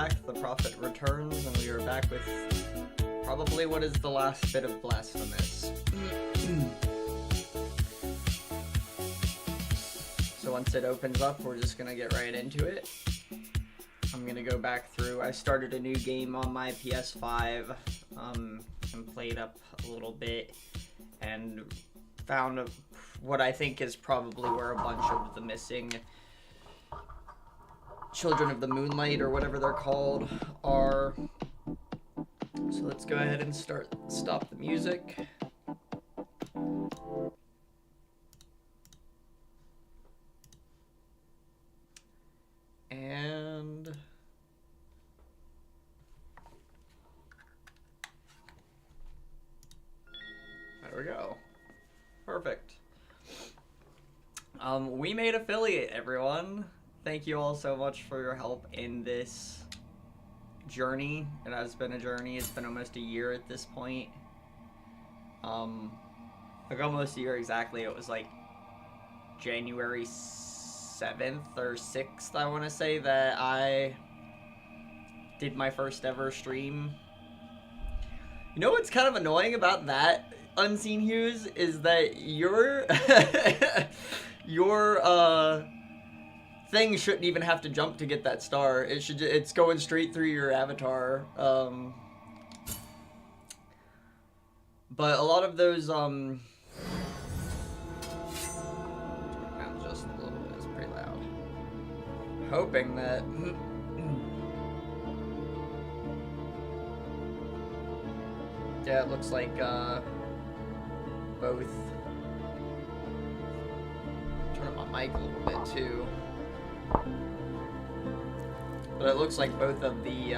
back. The Prophet returns, and we are back with probably what is the last bit of Blasphemous. So once it opens up, we're just gonna get right into it. I'm gonna go back through. I started a new game on my PS5, and played up a little bit, and found what I think is probably where a bunch of the missing Children of the Moonlight, or whatever they're called, are. So let's go ahead and stop the music. And there we go. Perfect. We made affiliate, everyone. Thank you all so much for your help in this journey. It has been a journey. It's been almost a year at this point. Like almost a year exactly. It was like January 7th or 6th, I want to say, that I did my first ever stream. You know what's kind of annoying about that, Unseen Hughes, is that your thing shouldn't even have to jump to get that star. It's going straight through your avatar. But a lot of those just a little bit. It's pretty loud. Hoping that yeah, it looks like both. Turn up my mic a little bit too. But it looks like both of the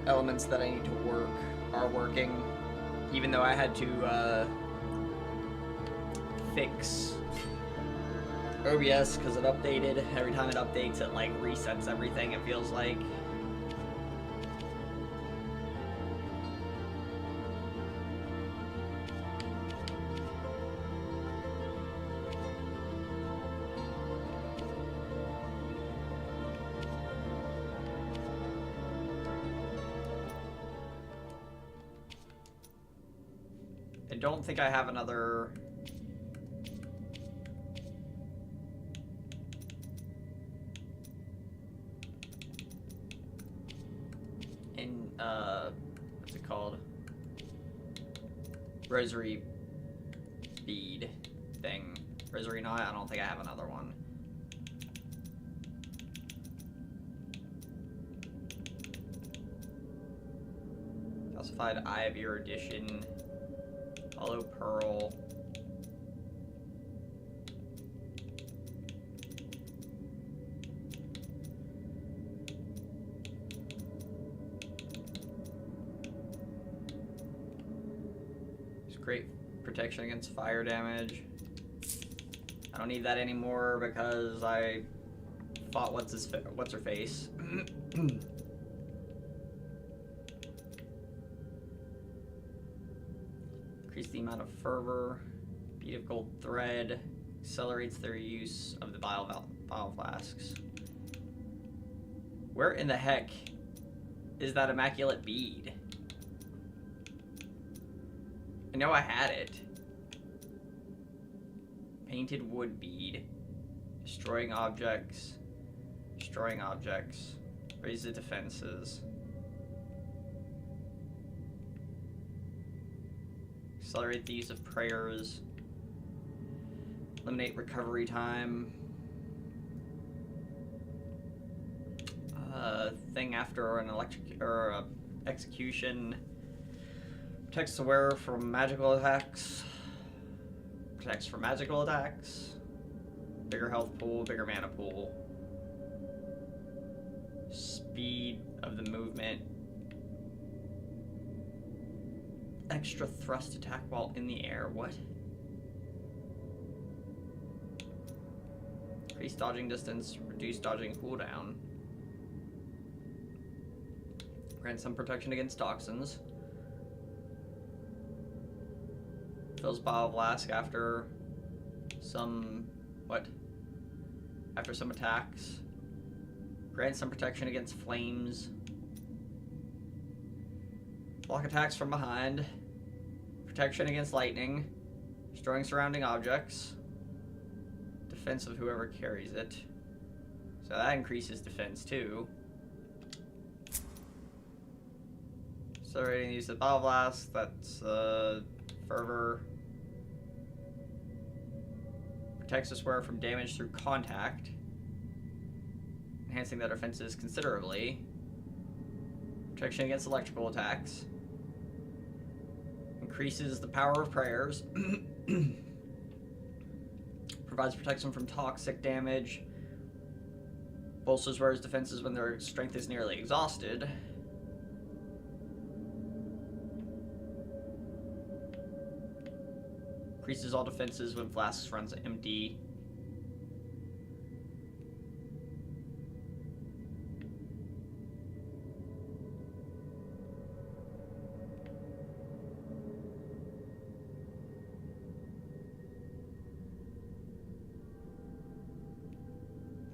elements that I need to work are working, even though I had to fix OBS because it updated. Every time it updates, it like resets everything, it feels like. I don't think I have another what's it called? Rosary bead thing. Rosary knot? I don't think I have another one. Calcified Eye of Erudition. Hollow Pearl. It's great protection against fire damage. I don't need that anymore because I fought what's her face. Increase the amount of fervor. Bead of gold thread. Accelerates their use of the bile flasks. Where in the heck is that immaculate bead? I know I had it. Painted wood bead. Destroying objects. Destroying objects. Raise the defenses. Accelerate the use of prayers. Eliminate recovery time. Thing after an execution. Protects the wearer from magical attacks. Protects from magical attacks. Bigger health pool, bigger mana pool. Speed of the movement. Extra thrust attack while in the air. What? Increase dodging distance, reduce dodging cooldown. Grant some protection against toxins. Fills bile flask after After some attacks. Grant some protection against flames. Block attacks from behind. Protection against lightning. Destroying surrounding objects. Defense of whoever carries it. So that increases defense too. Accelerating the use of Battle Blast. That's Fervor. Protects the wearer from damage through contact. Enhancing their defenses considerably. Protection against electrical attacks. Increases the power of prayers. Provides protection from toxic damage. Bolsters wearer's defenses when their strength is nearly exhausted. Increases all defenses when flasks runs empty.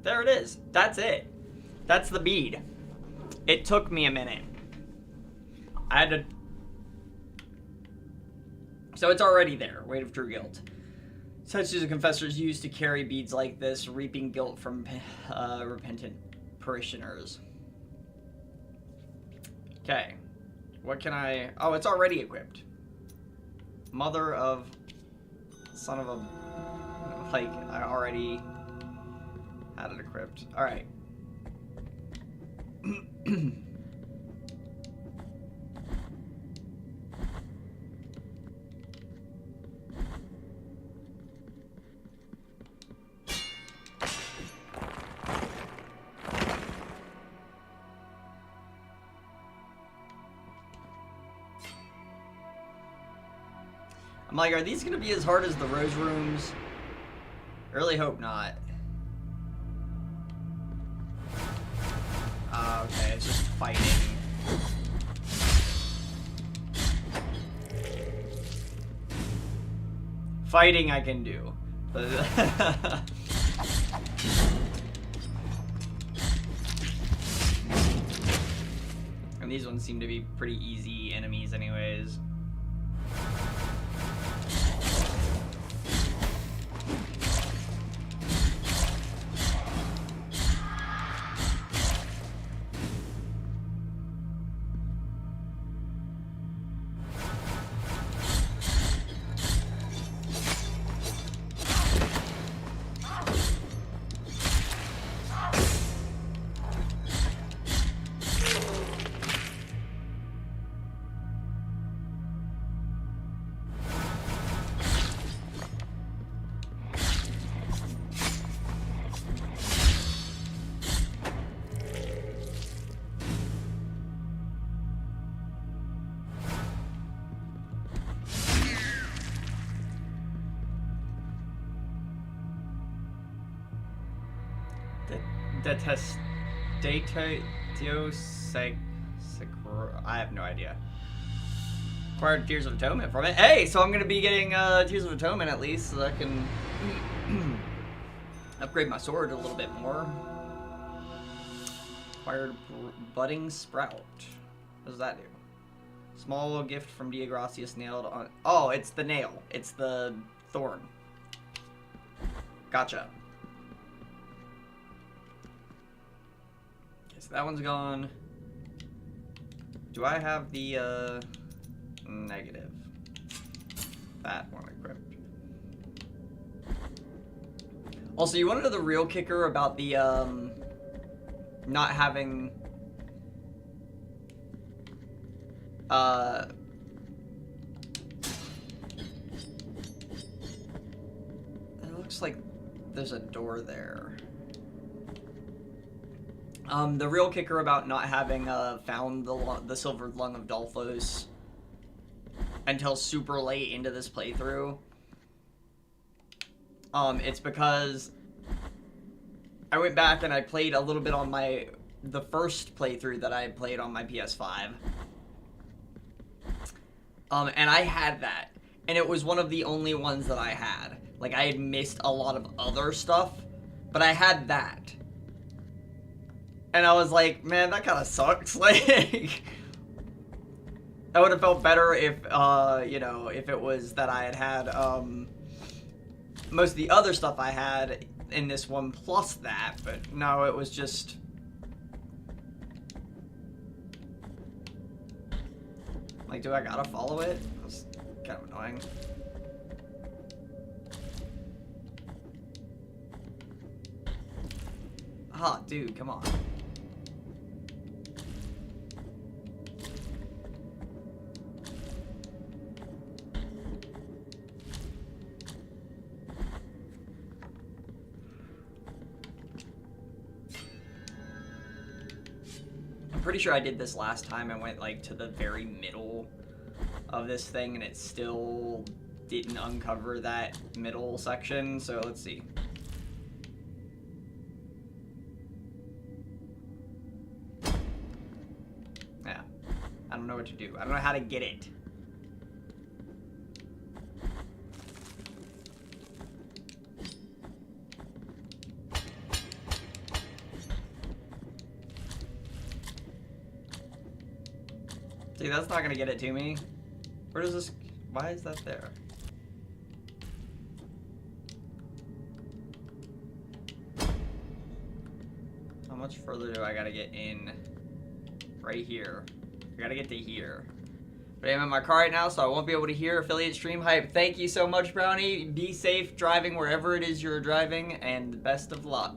There it is. That's it. That's the bead. It took me a minute. I had to... So it's already there. Weight of True Guilt. Such as a confessor is used to carry beads like this, reaping guilt from repentant parishioners. Okay. What can I... Oh, it's already equipped. Mother of... Son of a... Like, I already... had it equipped. Alright. I'm like, are these gonna be as hard as the Rose Rooms? I really hope not. Okay, it's just fighting. Fighting I can do. And these ones seem to be pretty easy enemies anyways. I have no idea. Acquired Tears of Atonement from it. Hey, so I'm gonna be getting Tears of Atonement at least, so that I can upgrade my sword a little bit more. Acquired Budding Sprout. What does that do? Small gift from Diagracius nailed on. Oh, it's the nail. It's the thorn. Gotcha. So that one's gone. Do I have the negative? That one equipped. Also, you want to know the real kicker about the not having it looks like there's a door there. The real kicker about not having found the Silvered Lung of Dolphos until super late into this playthrough, it's because I went back and I played a little bit on the first playthrough that I played on my PS5, and I had that, and it was one of the only ones that I had. Like, I had missed a lot of other stuff, but I had that. And I was like, man, that kind of sucks. Like, I would have felt better if, you know, if it was that I had most of the other stuff I had in this one plus that, but no, it was just... Like, do I gotta follow it? That's kind of annoying. Ah, dude, come on. I'm pretty sure I did this last time. I went, like, to the very middle of this thing, and it still didn't uncover that middle section, so let's see. Yeah. I don't know what to do. I don't know how to get it. See, that's not gonna get it to me. Where does this... Why is that there? How much further do I gotta get in? Right here. I gotta get to here. But I'm in my car right now, so I won't be able to hear affiliate stream hype. Thank you so much, Brownie. Be safe driving wherever it is you're driving, and best of luck.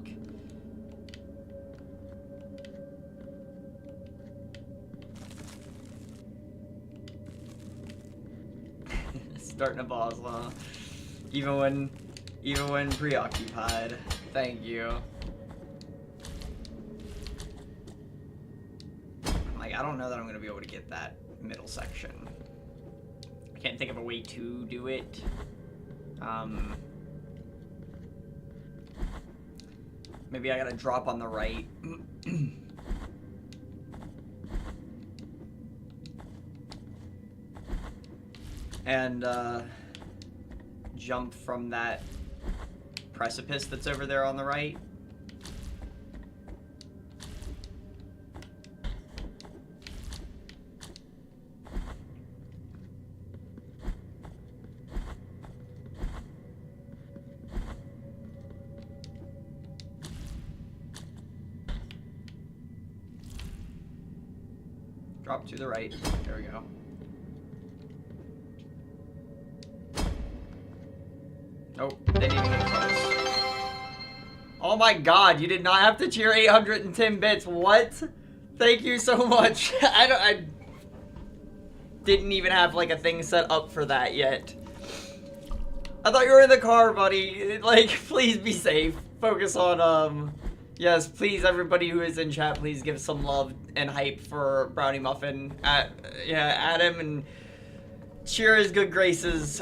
Starting a boss, huh? Even when preoccupied. Thank you. Like, I don't know that I'm gonna be able to get that middle section. I can't think of a way to do it. Maybe I gotta drop on the right. And jump from that precipice that's over there on the right. Drop to the right. There we go. Nope, didn't even get close. Oh my god, you did not have to cheer 810 bits. What? Thank you so much. I didn't even have like a thing set up for that yet. I thought you were in the car, buddy. Like, please be safe. Focus on, yes, please, everybody who is in chat, please give some love and hype for Brownie Muffin. Adam, and cheer his good graces.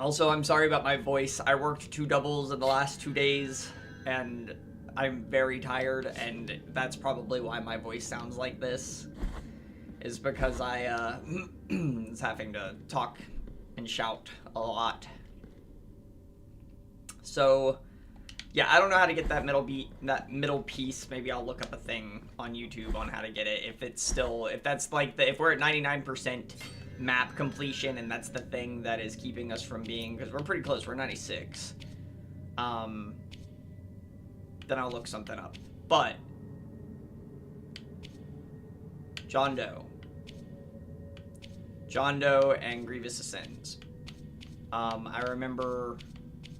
Also, I'm sorry about my voice. I worked 2 doubles in the last 2 days, and I'm very tired, and that's probably why my voice sounds like this, is because I was having to talk and shout a lot. So, yeah, I don't know how to get that middle piece. Maybe I'll look up a thing on YouTube on how to get it. If that's like if we're at 99% map completion, and that's the thing that is keeping us from being, because we're pretty close, we're 96, then I'll look something up. But John Doe and Grievous Ascends. I remember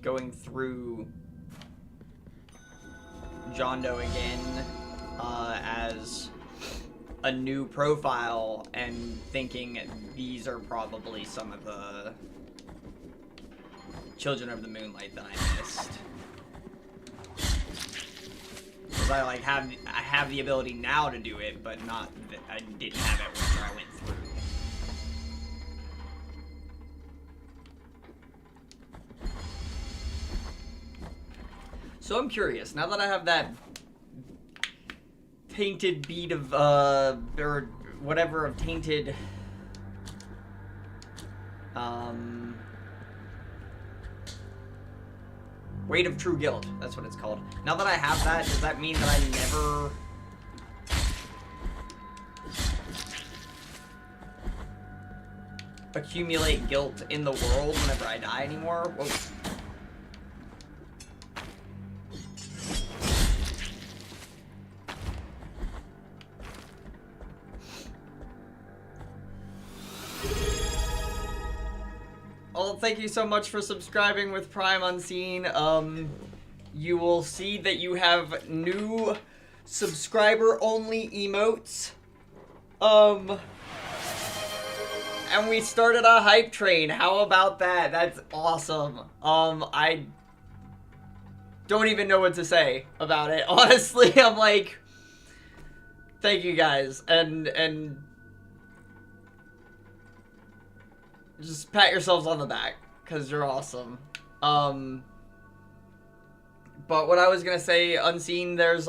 going through John Doe again as a new profile and thinking these are probably some of the Children of the Moonlight that I missed. Because I have the ability now to do it, but not I didn't have it whenever I went through. So I'm curious, now that I have that tainted bead of, or whatever of tainted, Weight of True Guilt. That's what it's called. Now that I have that, does that mean that I never... accumulate guilt in the world whenever I die anymore? Whoa. Well, thank you so much for subscribing with Prime Unseen. You will see that you have new subscriber-only emotes. And we started a hype train. How about that? That's awesome. I don't even know what to say about it. Honestly, I'm like, thank you guys. And just pat yourselves on the back, because you're awesome. But what I was gonna say, Unseen, there's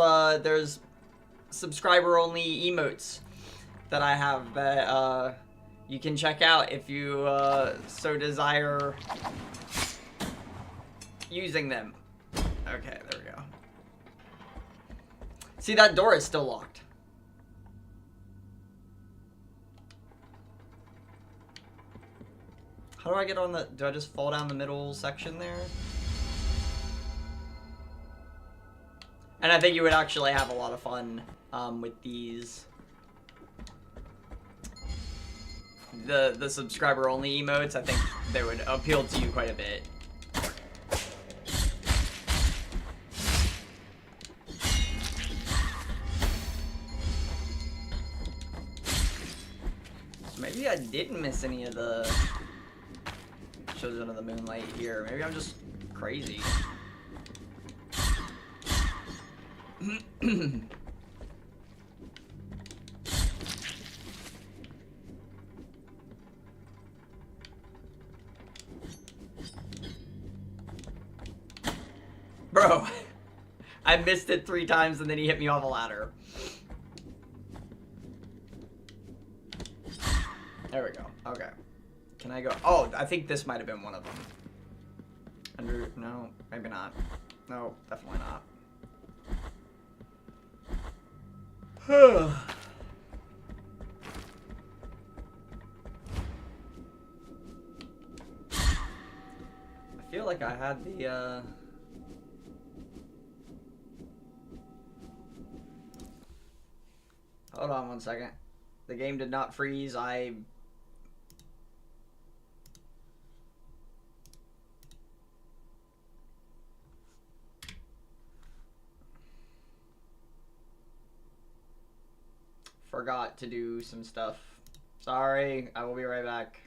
subscriber-only emotes that I have that, you can check out if you so desire using them. Okay, there we go. See, that door is still locked. How do I get on the... Do I just fall down the middle section there? And I think you would actually have a lot of fun with these... The subscriber-only emotes. I think they would appeal to you quite a bit. So maybe I didn't miss any of the Children of the Moonlight here. Maybe I'm just crazy. Bro, I missed it 3 times and then he hit me off a ladder. There we go. Okay. Can I go? Oh, I think this might have been one of them. Under... No, maybe not. No, definitely not. I feel like I had the, Hold on one second. The game did not freeze. I forgot to do some stuff. Sorry, I will be right back.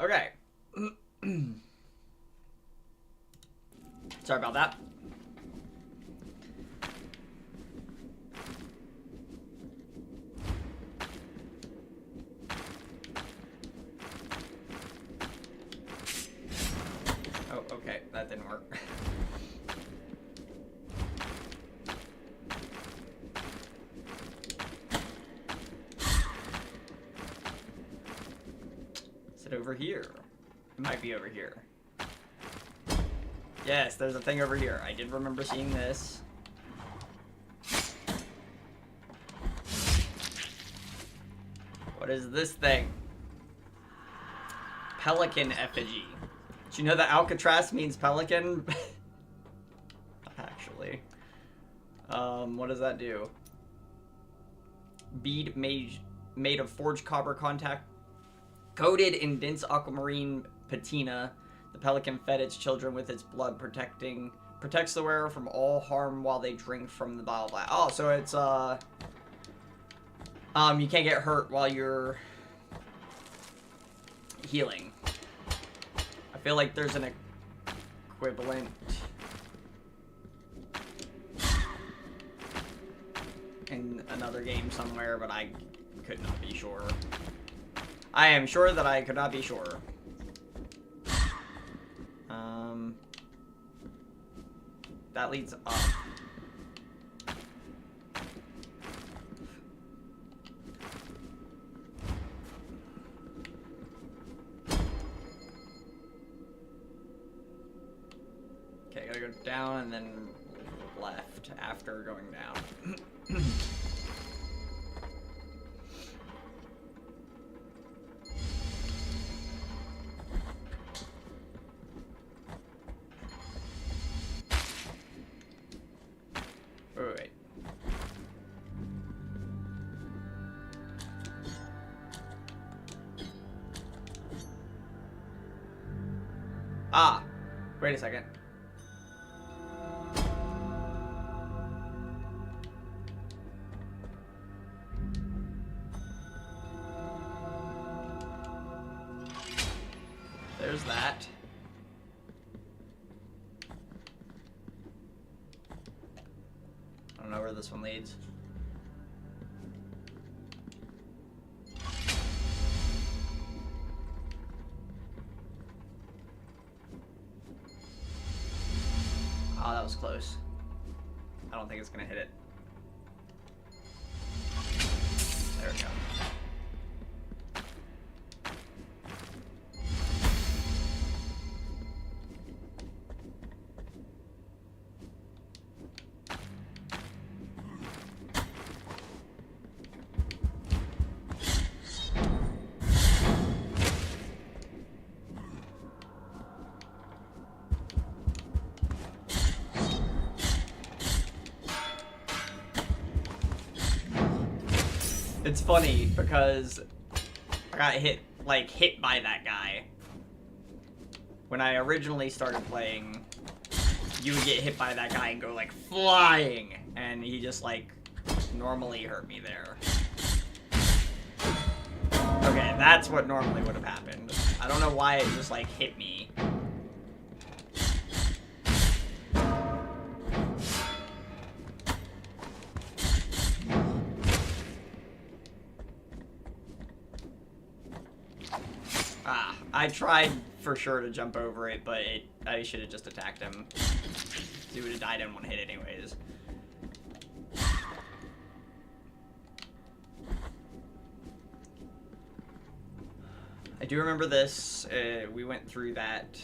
Okay. Sorry about that. Oh, okay. That didn't work. Over here. It might be over here. Yes, there's a thing over here. I did remember seeing this. What is this thing? Pelican effigy. Did you know that Alcatraz means pelican? Actually. What does that do? Bead made of forged copper contact. Coated in dense aquamarine patina, the pelican fed its children with its blood, protects the wearer from all harm while they drink from the bile blast. Oh, so it's you can't get hurt while you're healing. I feel like there's an equivalent in another game somewhere, but I could not be sure. I am sure that I could not be sure. That leads up. Okay, gotta go down and then left after going down. Wait. Ah, wait a second. There's that. I don't know where this one leads. Oh, that was close. I don't think it's gonna hit it. There we go. It's funny because I got hit by that guy. When I originally started playing, you would get hit by that guy and go like flying, and he just like normally hurt me there. Okay, that's what normally would have happened. I don't know why it just like hit me. I tried for sure to jump over it, but I should have just attacked him. He would have died in one hit anyways. I do remember this. We went through that.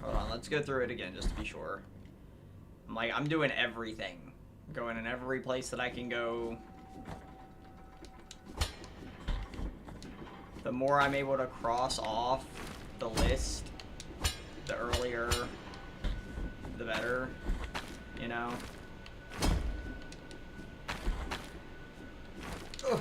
Hold on, let's go through it again just to be sure. I'm doing everything. I'm going in every place that I can go. The more I'm able to cross off the list, the earlier, the better, you know? Ugh.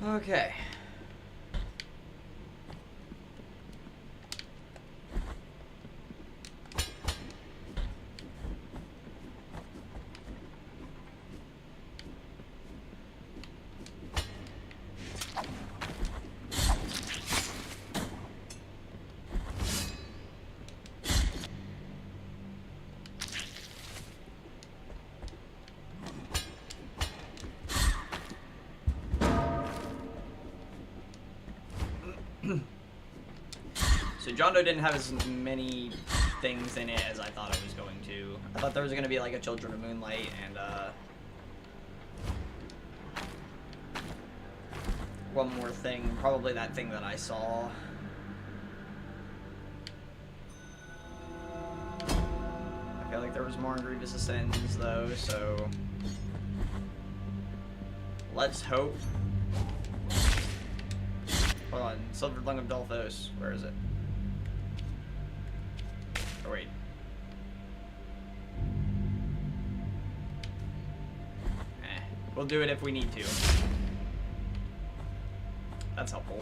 Okay. So John Doe didn't have as many things in it as I thought it was going to. I thought there was going to be like a Children of Moonlight and one more thing, probably that thing that I saw. I feel like there was more in Grievous Ascends though, so let's hope. Hold on, Silvered Lung of Dolphos, where is it? Oh wait. We'll do it if we need to. That's helpful.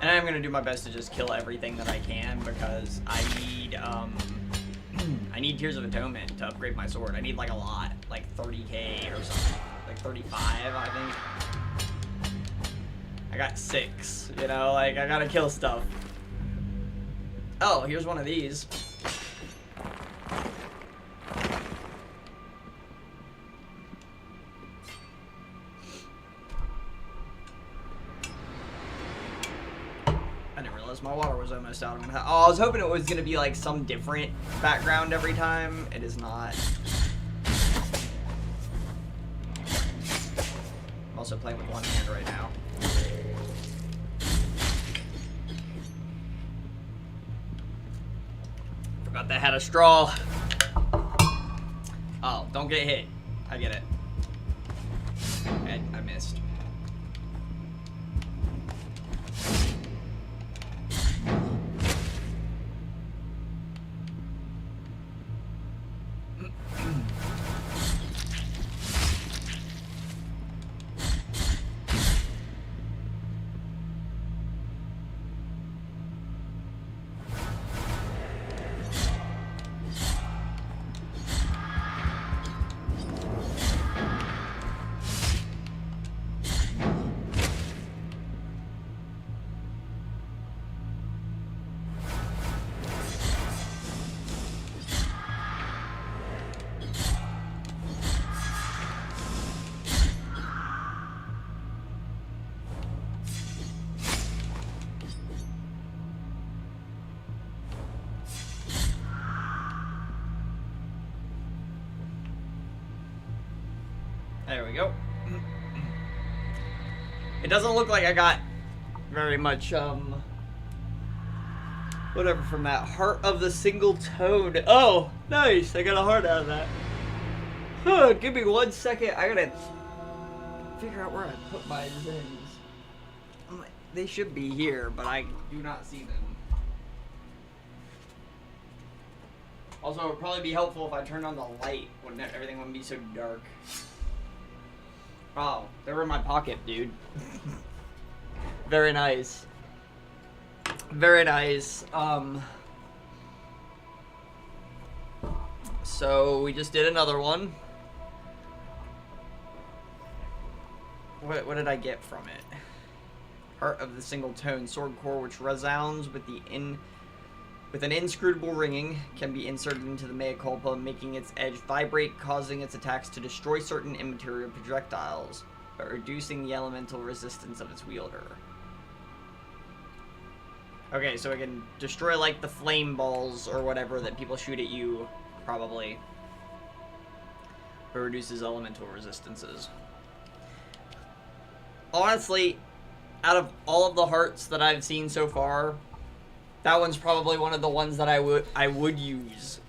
And I'm gonna do my best to just kill everything that I can because I need Tears of Atonement to upgrade my sword. I need like a lot, like 30k or something, like 35, I think. I got 6, you know, like I gotta kill stuff. Oh, here's one of these. My water was almost out. Oh, I was hoping it was going to be like some different background every time. It is not. I'm also playing with one hand right now. Forgot that had a straw. Oh, don't get hit. I get it. I missed. There we go. It doesn't look like I got very much, whatever from that. Heart of the Single Toad. Oh, nice. I got a heart out of that. Huh, give me 1 second. I gotta figure out where I put my Zens. They should be here, but I do not see them. Also, it would probably be helpful if I turned on the light when everything wouldn't be so dark. Oh, they were in my pocket, dude. Very nice. Very nice. So we just did another one. What did I get from it? Heart of the Single Tone sword core, which resounds with an inscrutable ringing, can be inserted into the mea culpa, making its edge vibrate, causing its attacks to destroy certain immaterial projectiles, but reducing the elemental resistance of its wielder. Okay, so it can destroy, like, the flame balls or whatever that people shoot at you, probably. But reduces elemental resistances. Honestly, out of all of the hearts that I've seen so far, that one's probably one of the ones that I would use.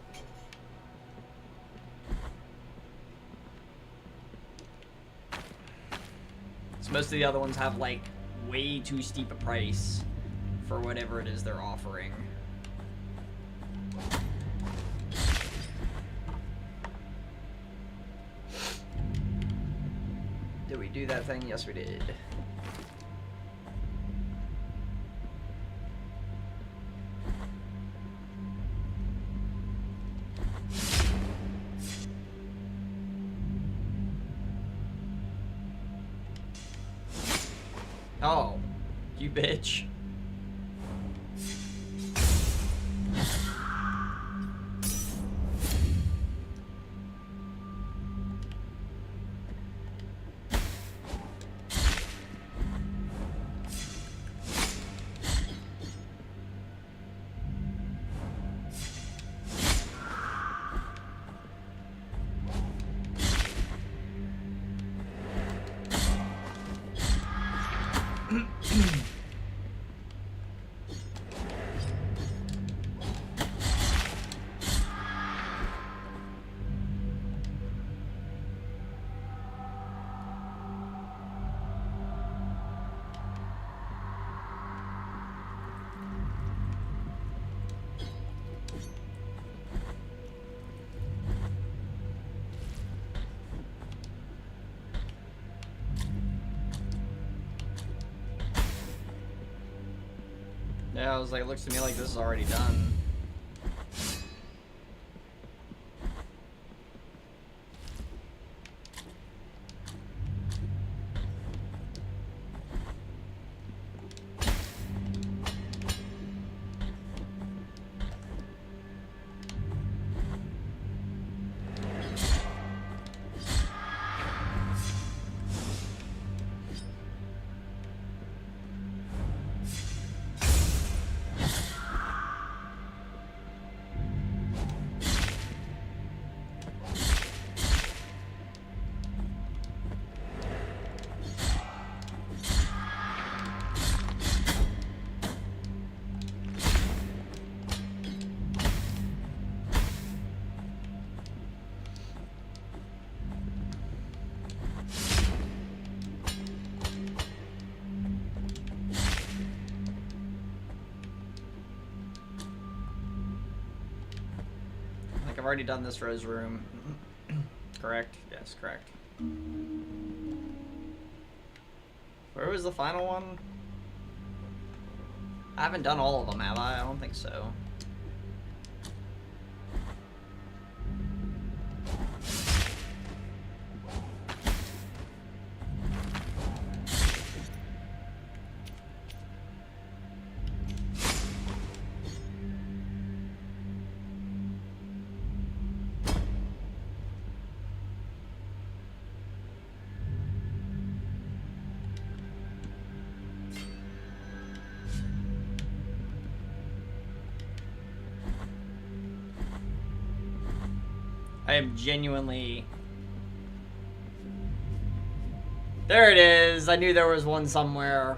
So most of the other ones have, like, way too steep a price for whatever it is they're offering. Did we do that thing? Yes, we did. Oh, you bitch. Yeah, I was like, it looks to me like this is already done. Like, I've already done this Rose room. Correct? Yes, correct. Where was the final one? I haven't done all of them, have I? I don't think so. I am genuinely... There it is! I knew there was one somewhere.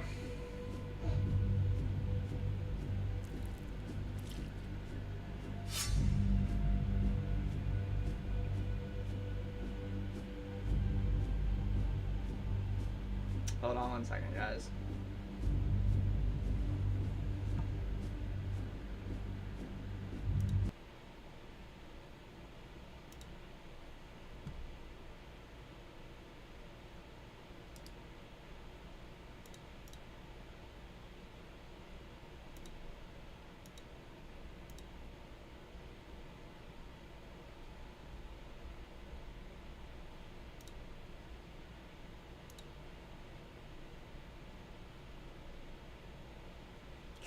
Hold on 1 second, guys.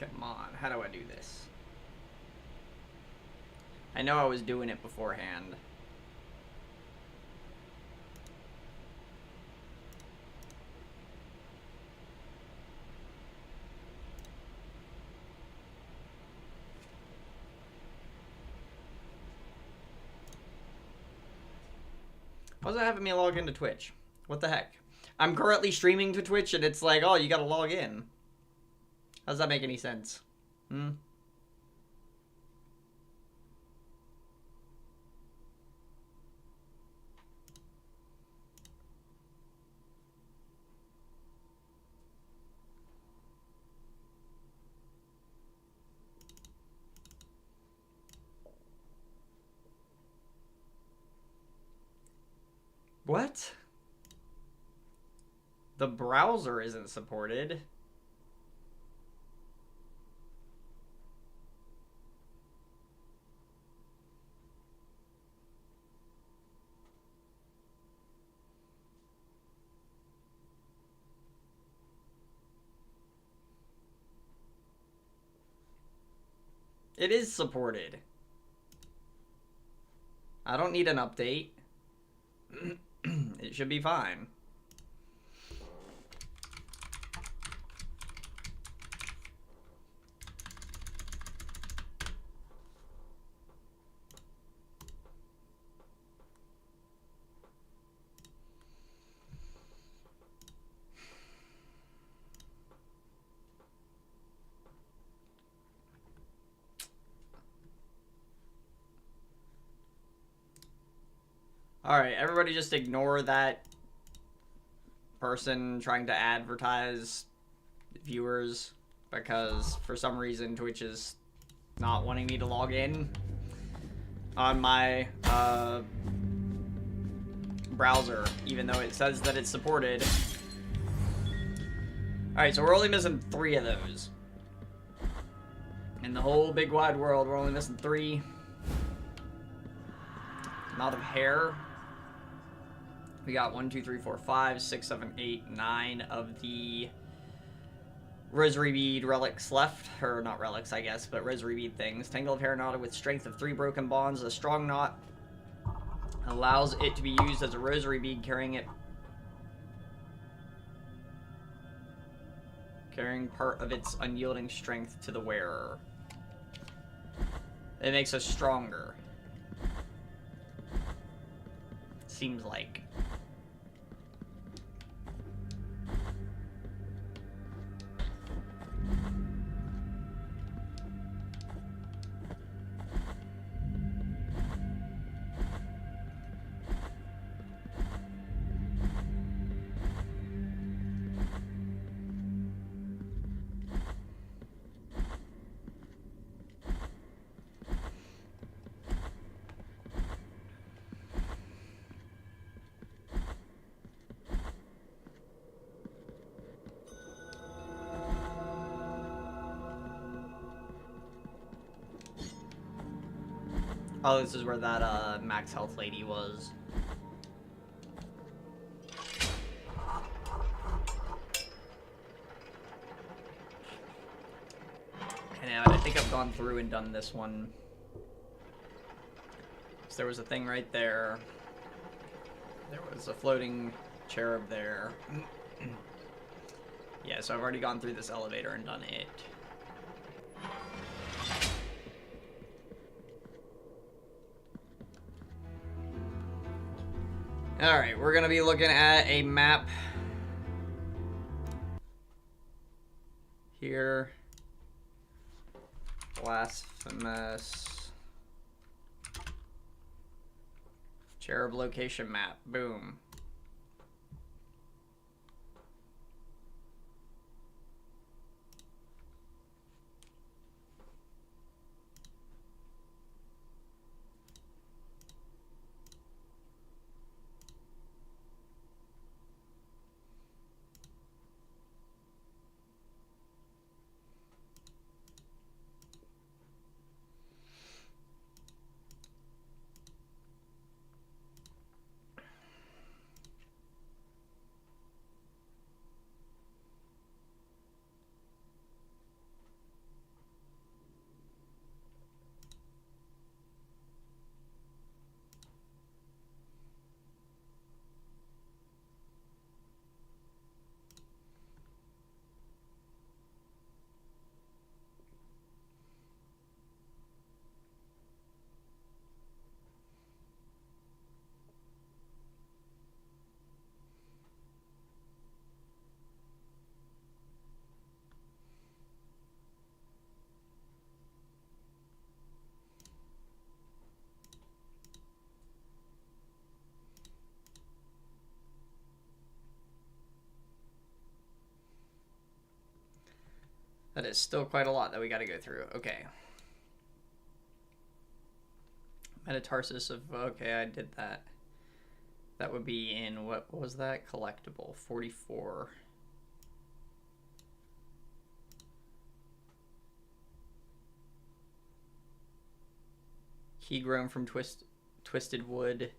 Come on, how do I do this? I know I was doing it beforehand. Why is it having me log into Twitch? What the heck? I'm currently streaming to Twitch and it's like, oh, you gotta log in. How does that make any sense? Hmm? What? The browser isn't supported. It is supported. I don't need an update. It should be fine. Alright, everybody just ignore that person trying to advertise viewers, because for some reason Twitch is not wanting me to log in on my browser, even though it says that it's supported. Alright, so we're only missing 3 of those. In the whole big wide world, we're only missing 3. Amount of hair. We got 1, 2, 3, 4, 5, 6, 7, 8, 9 of the rosary bead relics left. Or not relics, I guess, but rosary bead things. Tangle of hair knotted with strength of 3 broken bonds. A strong knot allows it to be used as a rosary bead, carrying part of its unyielding strength to the wearer. It makes us stronger. Seems like. Oh, this is where that max health lady was. And I think I've gone through and done this one. So there was a thing right there. There was a floating cherub there. Yeah, so I've already gone through this elevator and done it. Alright, we're gonna be looking at a map here. Blasphemous. Cherub location map. Boom. That is still quite a lot that we gotta go through. Okay. Metatarsus of... Okay, I did that. That would be in... What was that? Collectible. 44. Key grown from twisted wood.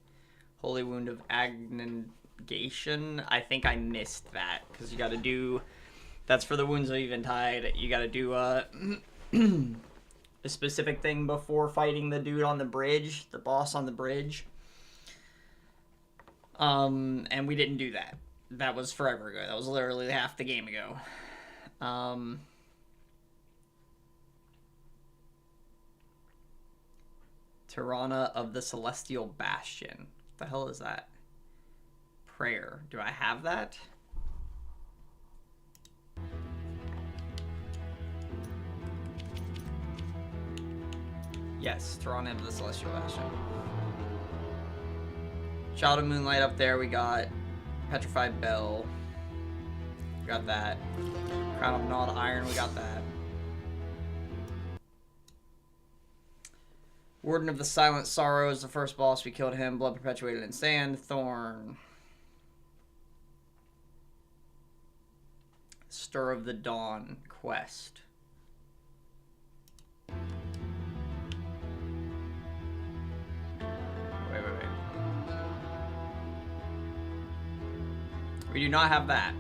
Holy wound of abnegation. I think I missed that. Because you gotta do... That's for the wounds of Eventide. You gotta do a specific thing before fighting the dude on the bridge, the boss on the bridge. And we didn't do that. That was forever ago. That was literally half the game ago. Tirana of the Celestial Bastion. What the hell is that? Prayer. Do I have that? Yes, Tirana of the Celestial Bastion. Child of Moonlight up there. We got Petrified Bell. We got that. Crown of Gnawed Iron. We got that. Warden of the Silent Sorrow is the first boss. We killed him. Blood Perpetuated in Sand. Thorn. Stir of the Dawn quest. Wait. We do not have that.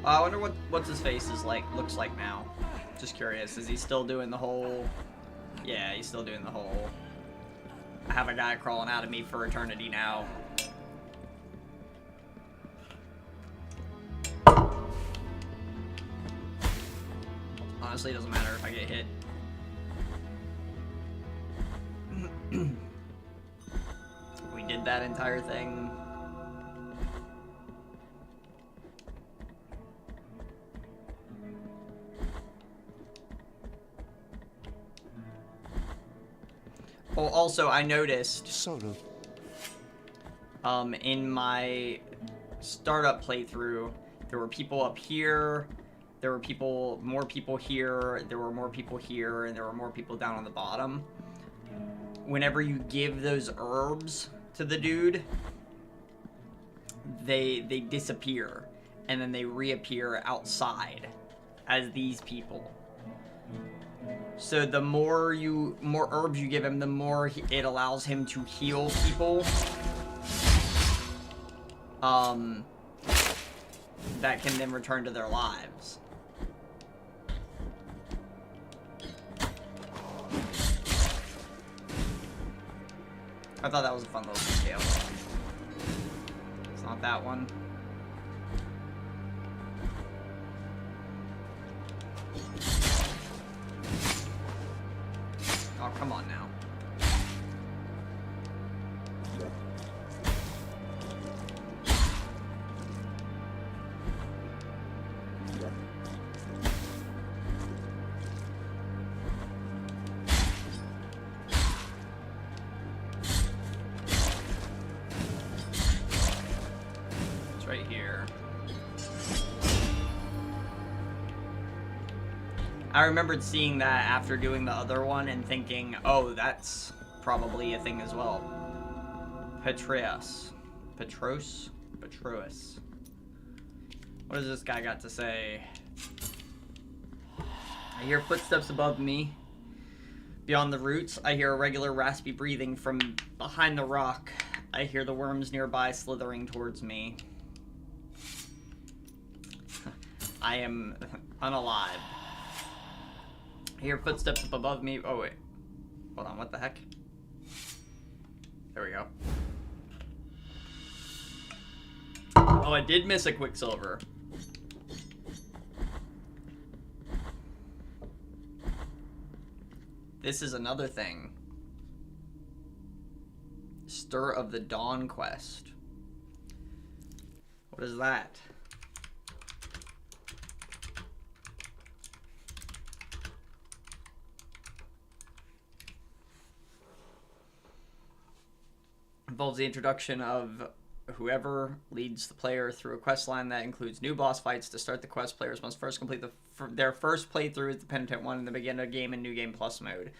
I wonder what's his face is like, looks like now. Just curious. Is he still doing the whole... Yeah, he's still doing the whole... I have a guy crawling out of me for eternity now. Honestly, it doesn't matter if I get hit. We did that entire thing. Oh, also, I noticed in my startup playthrough, there were people up here, there were more people here, there were more people here, and there were more people down on the bottom. Whenever you give those herbs to the dude, they disappear, and then they reappear outside as these people. So the more herbs you give him, the more it allows him to heal people. That can then return to their lives. I thought that was a fun little detail. It's not that one. Oh, come on now. It's right here. I remembered seeing that after doing the other one and thinking, oh, that's probably a thing as well. Petros. What does this guy got to say? I hear footsteps above me. Beyond the roots, I hear a regular raspy breathing from behind the rock. I hear the worms nearby slithering towards me. I am unalive. I hear footsteps up above me. Oh, wait. Hold on, what the heck? There we go. Oh, I did miss a Quicksilver. This is another thing. Stir of the Dawn quest. What is that? Involves the introduction of whoever leads the player through a quest line that includes new boss fights. To start the quest, players must first complete their first playthrough as the Penitent one and then begin a game in New Game Plus mode.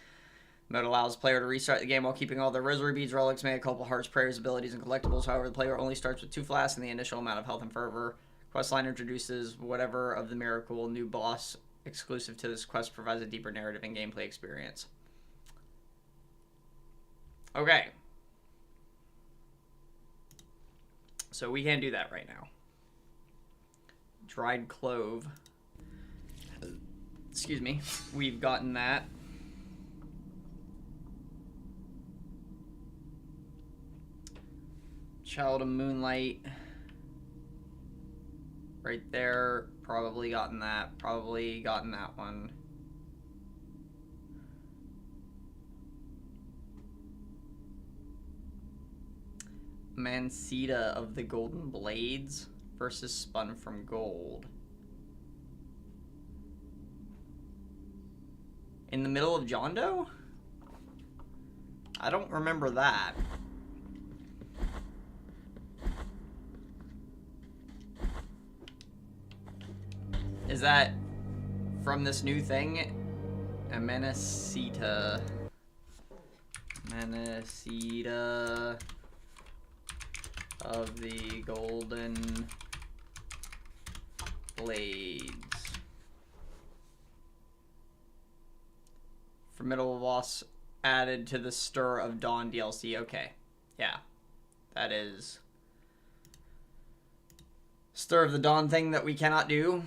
The mode allows the player to restart the game while keeping all their rosary beads, relics, mega couple hearts, prayers, abilities, and collectibles. However, the player only starts with 2 flasks and the initial amount of health and fervor. Quest line introduces whatever of the miracle new boss exclusive to this quest, provides a deeper narrative and gameplay experience. Okay. So we can't do that right now. Dried clove. Excuse me. We've gotten that. Child of Moonlight. Right there. Probably gotten that. Probably gotten that one. Mancita of the Golden Blades versus Spun from Gold. In the middle of John Doe? I don't remember that. Is that from this new thing? Amenacita. Amenacita of the Golden Blades. Formidable boss added to the Stir of Dawn DLC. Okay. Yeah. That is Stir of the Dawn thing that we cannot do.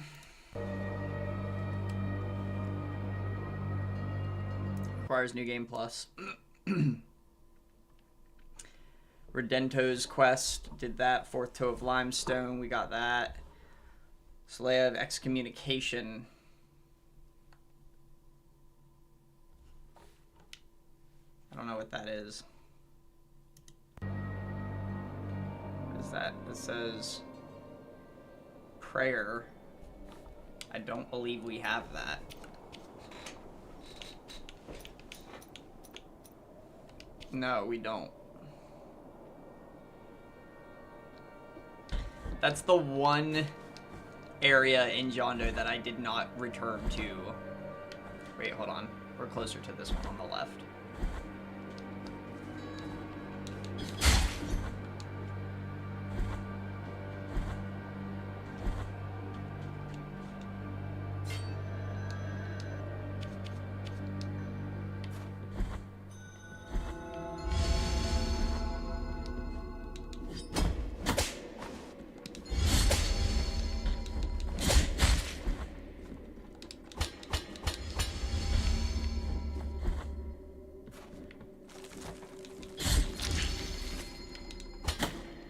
Requires New Game Plus. Redento's Quest, did that. Fourth Toe of Limestone, we got that. Slayer of Excommunication. I don't know what that is. What is that? It says prayer. I don't believe we have that. No, we don't. That's the one area in John Doe that I did not return to. Wait, hold on. We're closer to this one on the left.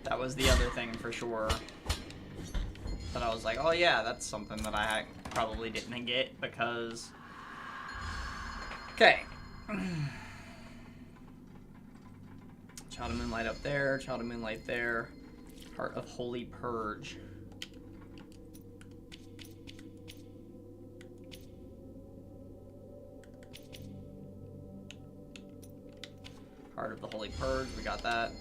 That was the other thing for sure. But I was like, oh yeah, that's something that I probably didn't get because... Okay. Child of Moonlight up there, Child of Moonlight there. Heart of Holy Purge. Heart of the Holy Purge, we got that.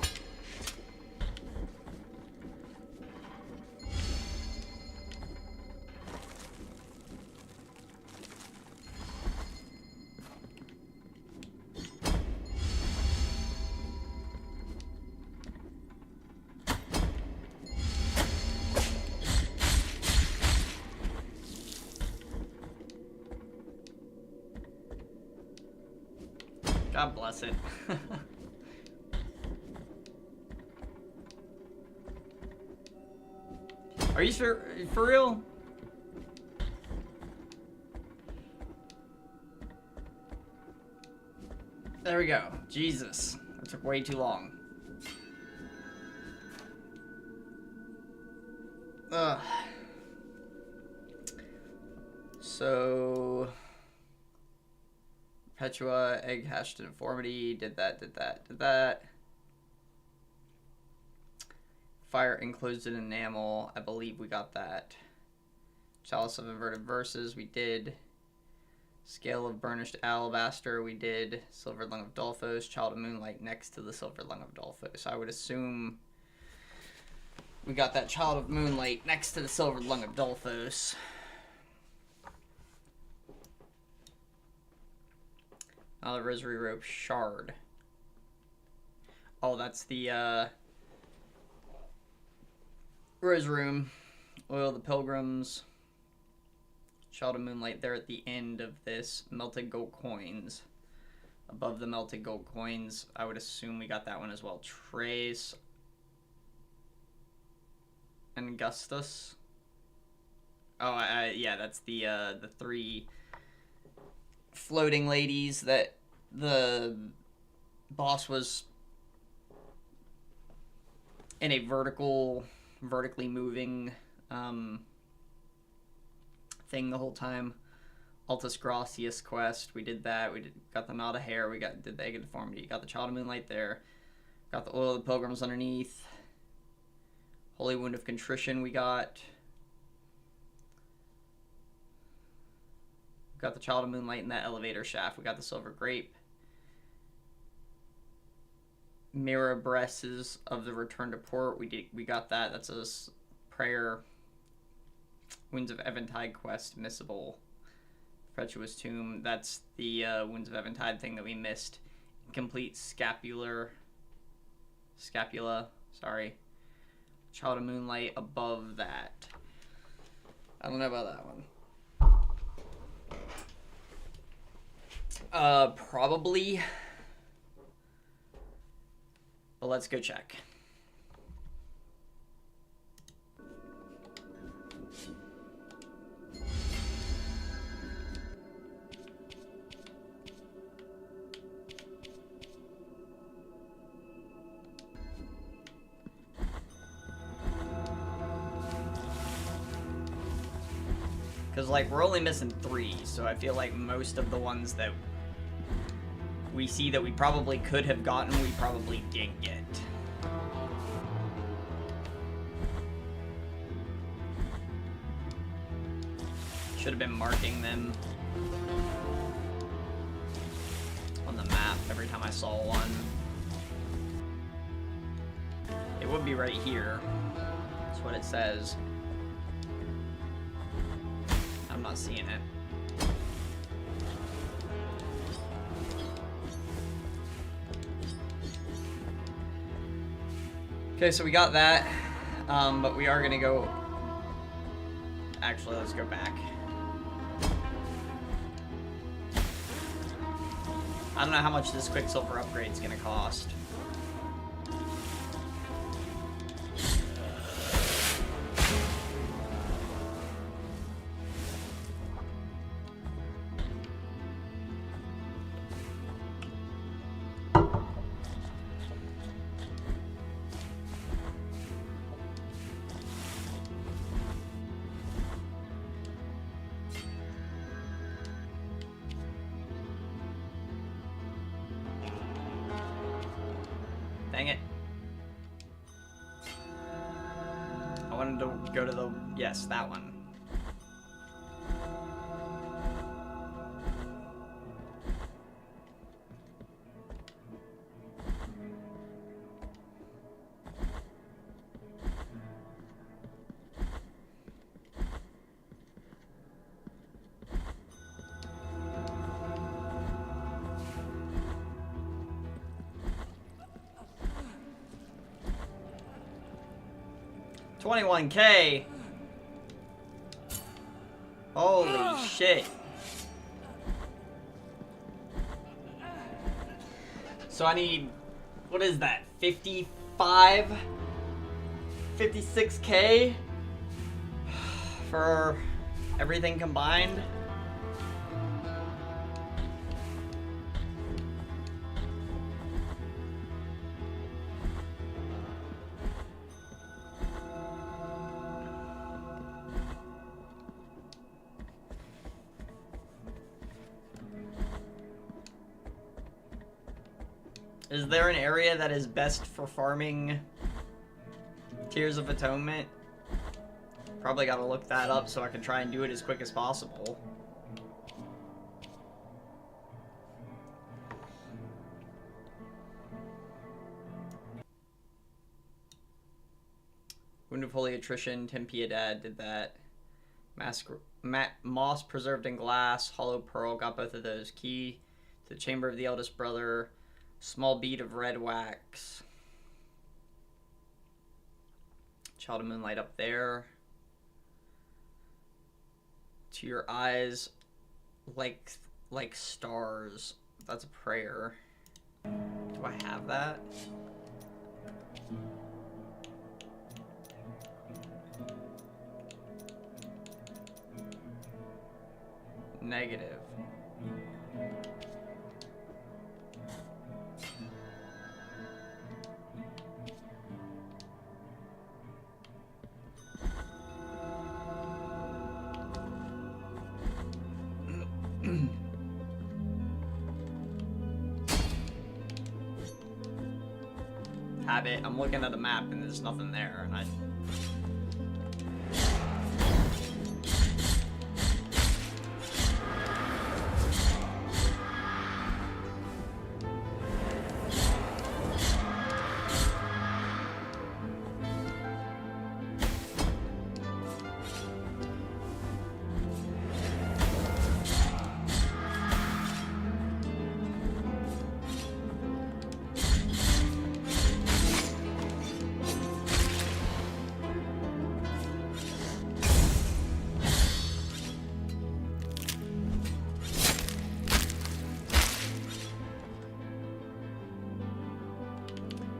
God bless it. Are you sure? For real? There we go. Jesus. That took way too long. Ugh. So... Perpetua, Egg Hatched to Deformity, did that. Fire Enclosed in Enamel, I believe we got that. Chalice of Inverted Verses, we did. Scale of Burnished Alabaster, we did. Silver Lung of Dolphos, Child of Moonlight next to the Silver Lung of Dolphos. I would assume we got that Child of Moonlight next to the Silver Lung of Dolphos. The Rosary Rope Shard. Oh, that's the Rose Room. Oil of the Pilgrims. Child of Moonlight there at the end of this. Melted gold coins. Above the melted gold coins, I would assume we got that one as well. Trace. Angustus. Oh, yeah, that's the 3 floating ladies that the boss was in a vertically moving thing the whole time. Altus Gracias quest, we did that. Got the Knot of Hair. We did the Egg of Deformity. Got the Child of Moonlight there. Got the Oil of the Pilgrims underneath. Holy Wound of Contrition we got. Got the Child of Moonlight in that elevator shaft. We got the Silver Grape. Mirror Abresses of the Return to Port. We got that. That's a prayer. Wounds of Eventide quest missable. Perpetuous Tomb. That's the Wounds of Eventide thing that we missed. Incomplete Scapula. Sorry. Child of Moonlight above that. I don't know about that one. Probably. But let's go check. Because, like, we're only missing 3, so I feel like most of the ones that we see that we probably could have gotten, we probably didn't get. Should have been marking them on the map every time I saw one. It would be right here. That's what it says. I'm not seeing it. Okay, so we got that, but we are gonna go. Actually, let's go back. I don't know how much this Quicksilver upgrade is gonna cost. Dang it. I wanted to go to the... Yes, that one. $21K. Holy shit. So I need, what is that? 56K for everything combined. Is there an area that is best for farming Tears of Atonement? Probably gotta look that up so I can try and do it as quick as possible. Wound of Holy Attrition, Tim Piedad did that. Moss Preserved in Glass, Hollow Pearl, got both of those. Key to the Chamber of the Eldest Brother. Small Bead of Red Wax. Child of Moonlight up there. To your eyes, like stars. That's a prayer. Do I have that? Negative. Habit. I'm looking at the map and there's nothing there, and I.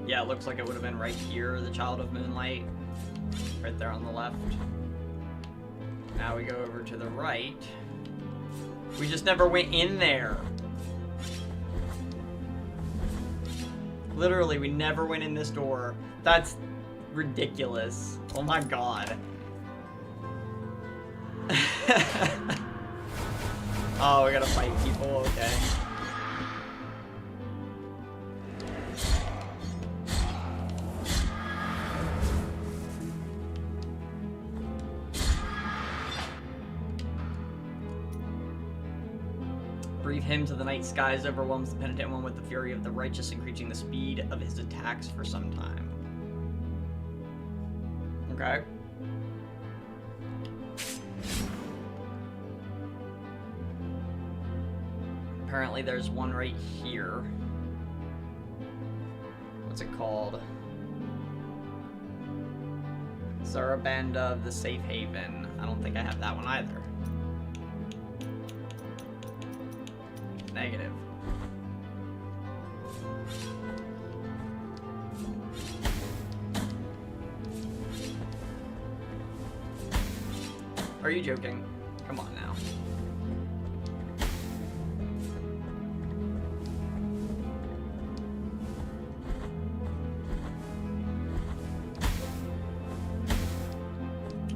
Yeah, it looks like it would have been right here, the Child of Moonlight. Right there on the left. Now we go over to the right. We just never went in there. Literally, we never went in this door. That's ridiculous. Oh my god. Oh, we gotta fight people? Okay. Breathe him to the night skies, overwhelms the penitent one with the fury of the righteous, increasing the speed of his attacks for some time. Okay. Apparently there's one right here. What's it called? Zarabanda of the Safe Haven. I don't think I have that one either. Negative. Are you joking? Come on now.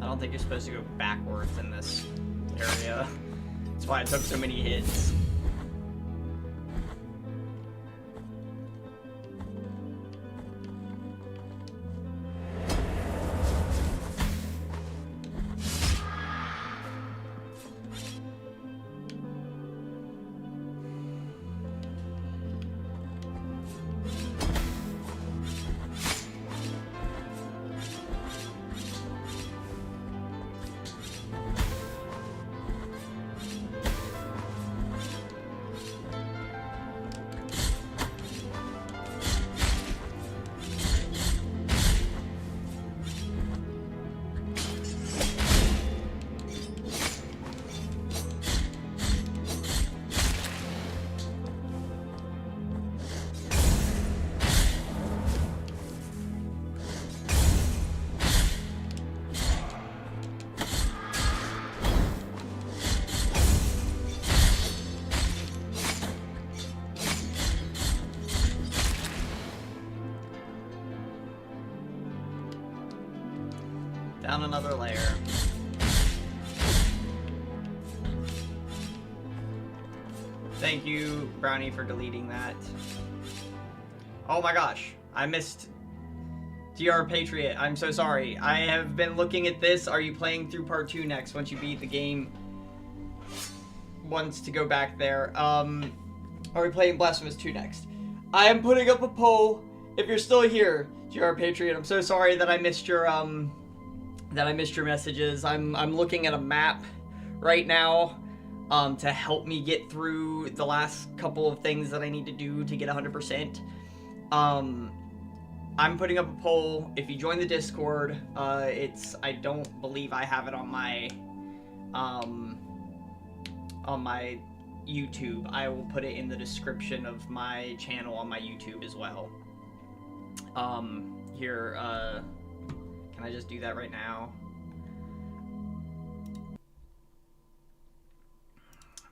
I don't think you're supposed to go backwards in this area. That's why I took so many hits. Down another layer. Thank you, Brownie, for deleting that. Oh my gosh, I missed DR Patriot. I'm so sorry. I have been looking at this. Are you playing through part 2 next once you beat the game? Wants to go back there. Are we playing Blasphemous 2 next? I am putting up a poll. If you're still here, DR Patriot, I'm so sorry that I missed your messages. I'm looking at a map right now to help me get through the last couple of things that I need to do to get 100%. I'm putting up a poll. If you join the Discord, I don't believe I have it on my on my YouTube. I will put it in the description of my channel on my YouTube as well. Here, can I just do that right now?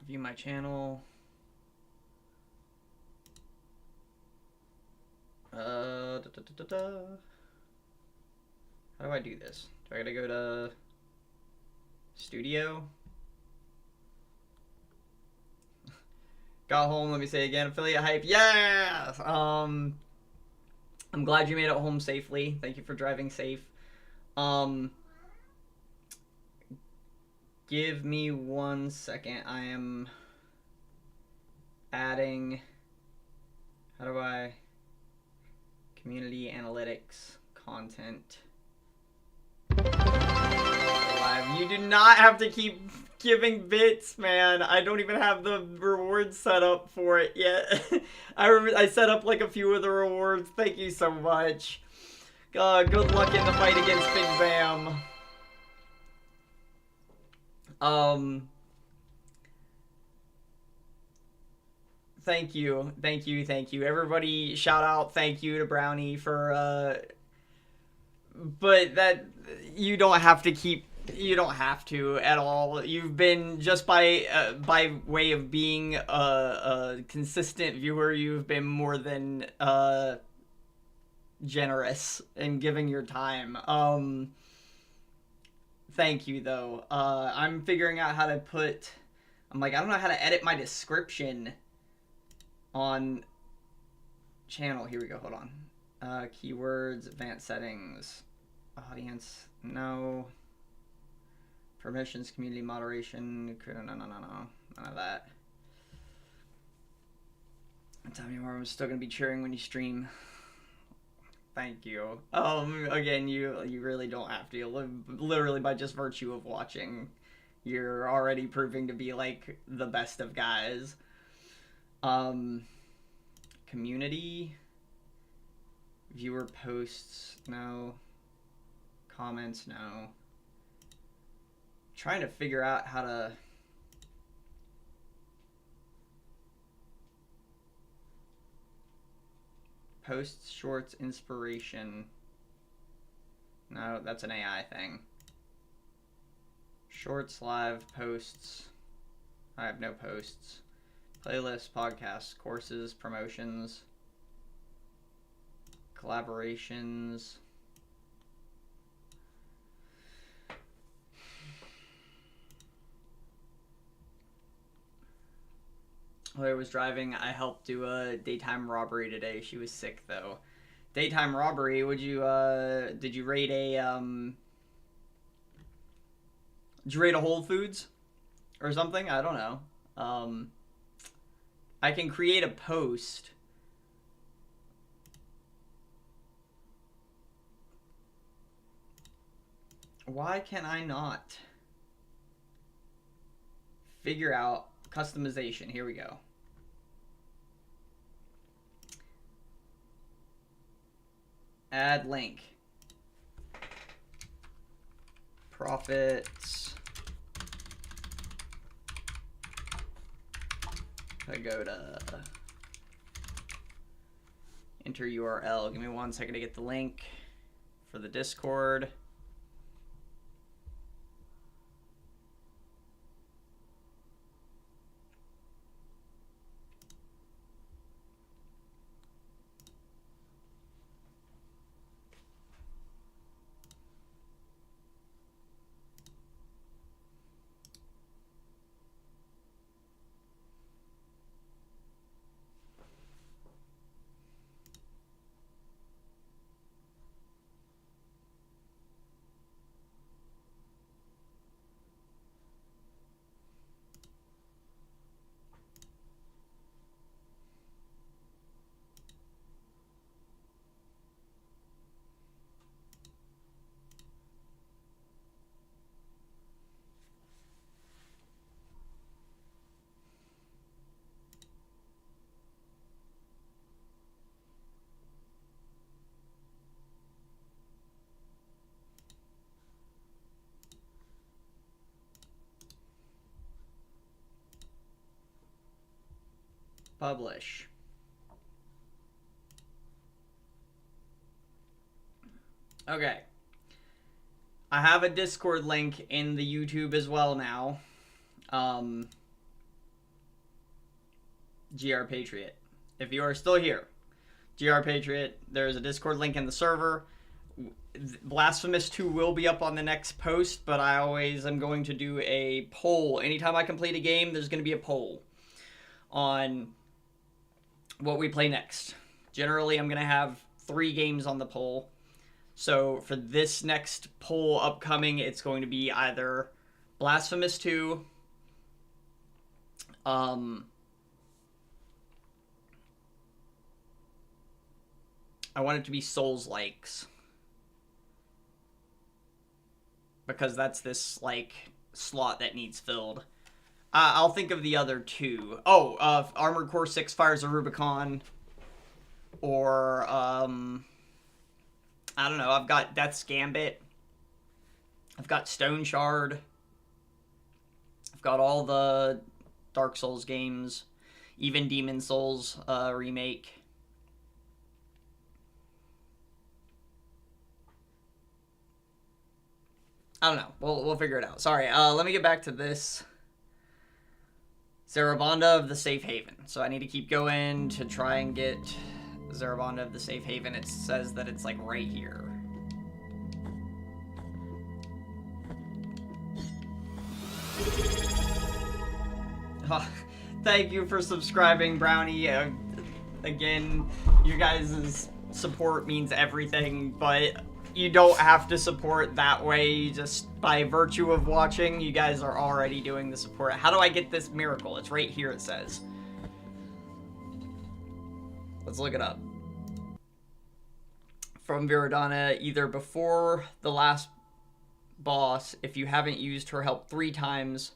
View my channel. How do I do this? Do I gotta go to studio? Got home, let me say again, affiliate hype, yeah! I'm glad you made it home safely. Thank you for driving safe. Give me 1 second. I am adding, how do I, community analytics, content. Live. You do not have to keep giving bits, man. I don't even have the rewards set up for it yet. I set up like a few of the rewards. Thank you so much. Good luck in the fight against Big Bam. Thank you. Everybody shout out thank you to Brownie for, but that, you don't have to at all. You've been, just by way of being a consistent viewer, you've been more than, generous in giving your time. Thank you, though. I'm figuring out how to put... I'm like, I don't know how to edit my description on channel. Here we go, hold on. Keywords, advanced settings, audience, no. Permissions, community moderation, no, none of that. Tell me more, I'm still gonna be cheering when you stream. Thank you. Again, you really don't have to. Literally by just virtue of watching, you're already proving to be like the best of guys. Community, viewer posts, no. Comments, no. Trying to figure out how to posts, shorts, inspiration. No, that's an AI thing. Shorts, live, posts. I have no posts. Playlists, podcasts, courses, promotions, collaborations. While I was driving, I helped do a daytime robbery today. She was sick, though. Daytime robbery, would you, did you raid a, did you raid a Whole Foods? Or something? I don't know. I can create a post. Why can I not figure out customization? Here we go. Add link. Profits. I go to enter URL. Give me 1 second to get the link for the Discord. Publish. Okay. I have a Discord link in the YouTube as well now. GR Patriot. If you are still here, GR Patriot, there's a Discord link in the server. Blasphemous 2 will be up on the next post, but I always am going to do a poll. Anytime I complete a game, there's going to be a poll on what we play next. Generally, I'm going to have 3 games on the poll. So for this next poll upcoming, it's going to be either Blasphemous 2, I want it to be Souls-likes, because that's this, like, slot that needs filled. I'll think of the other 2. Oh, Armored Core 6 Fires of Rubicon, or, I don't know, I've got Death's Gambit, I've got Stone Shard, I've got all the Dark Souls games, even Demon Souls remake. I don't know. We'll figure it out. Sorry. Let me get back to this. Zarabanda of the Safe Haven. So I need to keep going to try and get Zarabanda of the Safe Haven. It says that it's like right here. Thank you for subscribing, Brownie. Again, you guys' support means everything, but you don't have to support that way. Just by virtue of watching, you guys are already doing the support. How do I get this miracle? It's right here, it says. Let's look it up. From Viridana, either before the last boss, if you haven't used her help 3 times,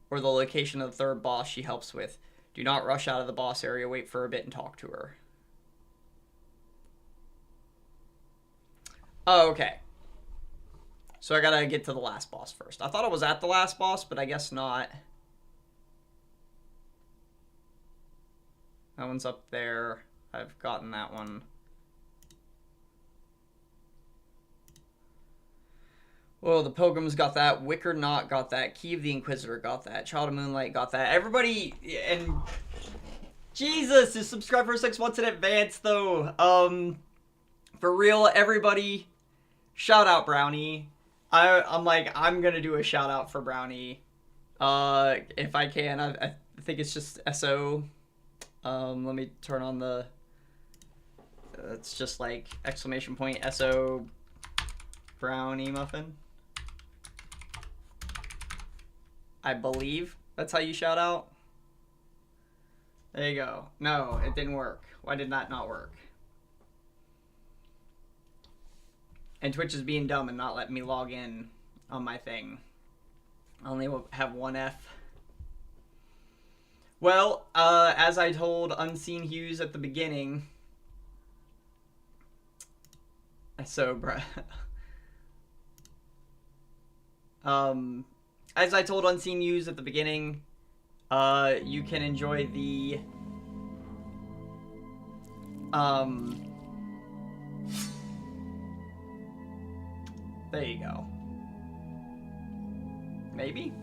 or the location of the 3rd boss she helps with. Do not rush out of the boss area, wait for a bit and talk to her. Oh, okay. So I gotta get to the last boss first. I thought I was at the last boss, but I guess not. That one's up there. I've gotten that one. Well, the Pilgrims got that. Wicker Knot got that. Key of the Inquisitor got that. Child of Moonlight got that. Everybody, and Jesus, just subscribe for 6 months in advance, though. For real, everybody, shout out Brownie. I'm gonna do a shout out for Brownie. If I can. I think it's just SO. Let me turn on the, it's just like exclamation point SO Brownie Muffin. I believe that's how you shout out. There you go. No, it didn't work. Why did that not work? And Twitch is being dumb and not letting me log in on my thing. I only have 1 F. Well, as I told Unseen Hughes at the beginning, so, bruh. As I told Unseen Hughes at the beginning, you can enjoy the, there you go. Maybe?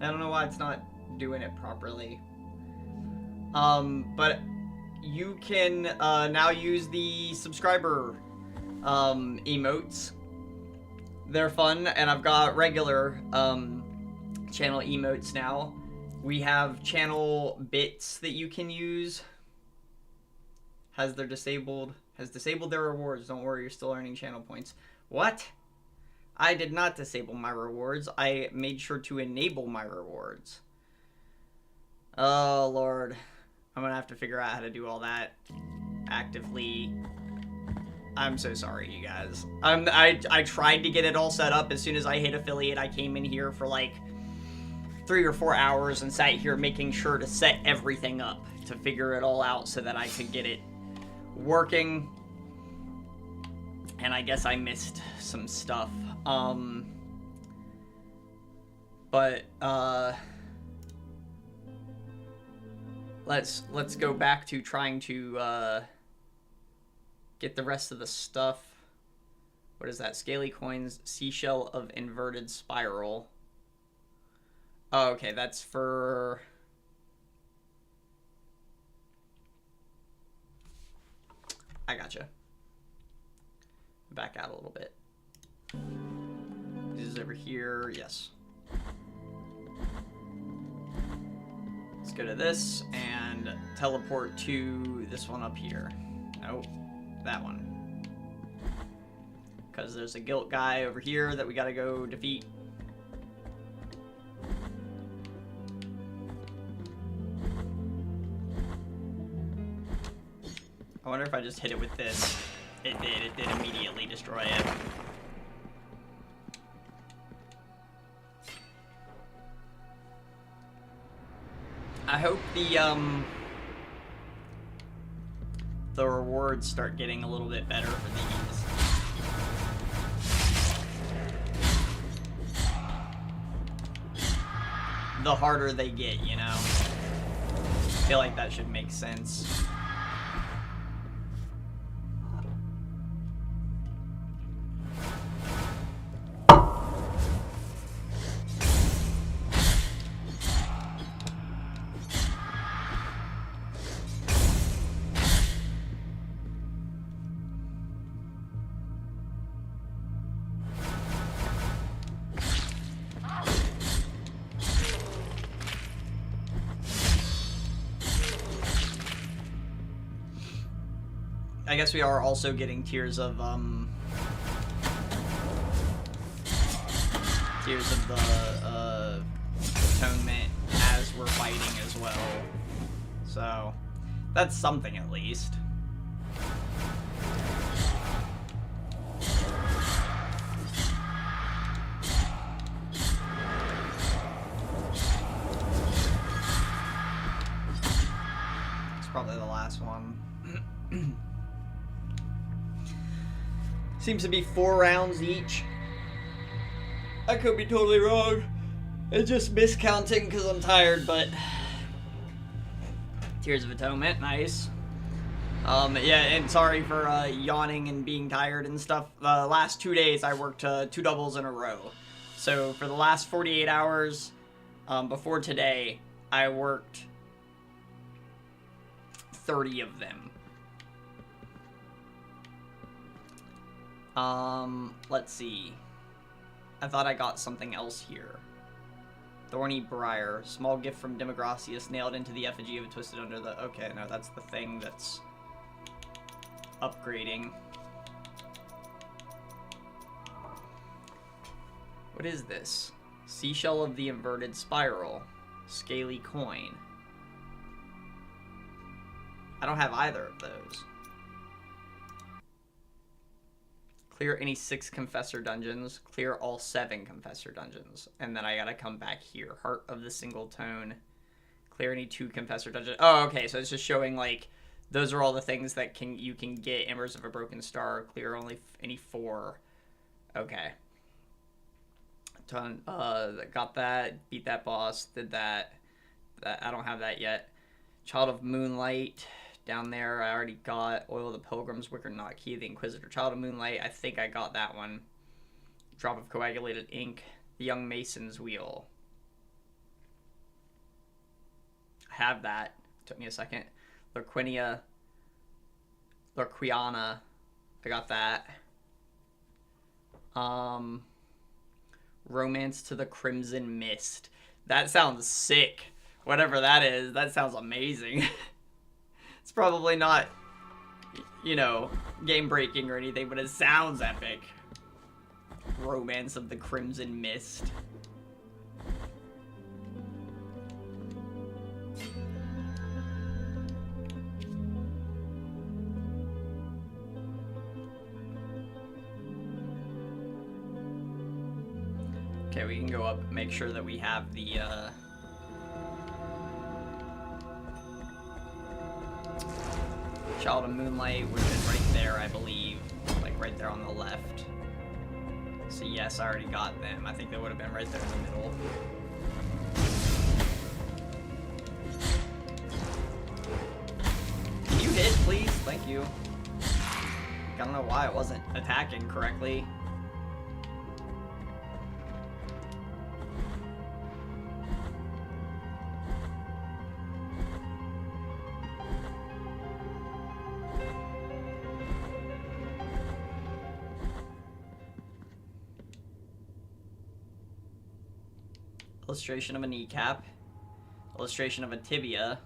I don't know why it's not doing it properly. But you can now use the subscriber emotes. They're fun, and I've got regular channel emotes now. We have channel bits that you can use. Has disabled their rewards. Don't worry, you're still earning channel points. What? I did not disable my rewards. I made sure to enable my rewards. Oh, Lord. I'm gonna have to figure out how to do all that actively. I'm so sorry, you guys. I tried to get it all set up. As soon as I hit affiliate, I came in here for like 3 or 4 hours and sat here making sure to set everything up to figure it all out so that I could get it working. And I guess I missed some stuff. let's go back to trying to get the rest of the stuff. What is that? Scaly coins, seashell of inverted spiral. Oh, okay, that's for... I gotcha. Back out a little bit. This is over here, yes. Let's go to this and teleport to this one up here. Nope, that one. Because there's a guilt guy over here that we gotta go defeat. I wonder if I just hit it with this. It did immediately destroy it. I hope the rewards start getting a little bit better for these. The harder they get, you know? I feel like that should make sense. I guess we are also getting Tears of the Atonement as we're fighting as well. So, that's something at least. It's probably the last one. Seems to be 4 rounds each. I could be totally wrong. It's just miscounting because I'm tired, but... Tears of Atonement, nice. Yeah, and sorry for yawning and being tired and stuff. The last 2 days I worked 2 doubles in a row. So for the last 48 hours before today, I worked 30 of them. Let's see. I thought I got something else here. Thorny Briar. Small gift from Demogracius nailed into the effigy of a twisted under the... Okay, no, that's the thing that's upgrading. What is this? Seashell of the inverted spiral. Scaly coin. I don't have either of those. Clear any 6 Confessor dungeons. Clear all 7 Confessor dungeons. And then I gotta come back here. Heart of the Single Tone. Clear any 2 Confessor dungeons. Oh, okay, so it's just showing, like, those are all the things that you can get. Embers of a Broken Star. Clear only any 4. Okay. Got that. Beat that boss. Did that. I don't have that yet. Child of Moonlight. Down there, I already got Oil of the Pilgrims, Wicker Knot Key, the Inquisitor, Child of Moonlight. I think I got that one. Drop of Coagulated Ink, the Young Mason's Wheel. I have that. Took me a second. Lurquiana. I got that. Romance to the Crimson Mist. That sounds sick. Whatever that is, that sounds amazing. It's probably not, you know, game-breaking or anything, but it sounds epic. Romance of the Crimson Mist. Okay, we can go up and make sure that we have the, Child of Moonlight would have been right there, I believe. Like, right there on the left. So yes, I already got them. I think they would have been right there in the middle. thank you. I don't know why it wasn't attacking correctly. Illustration of a kneecap. Illustration of a tibia.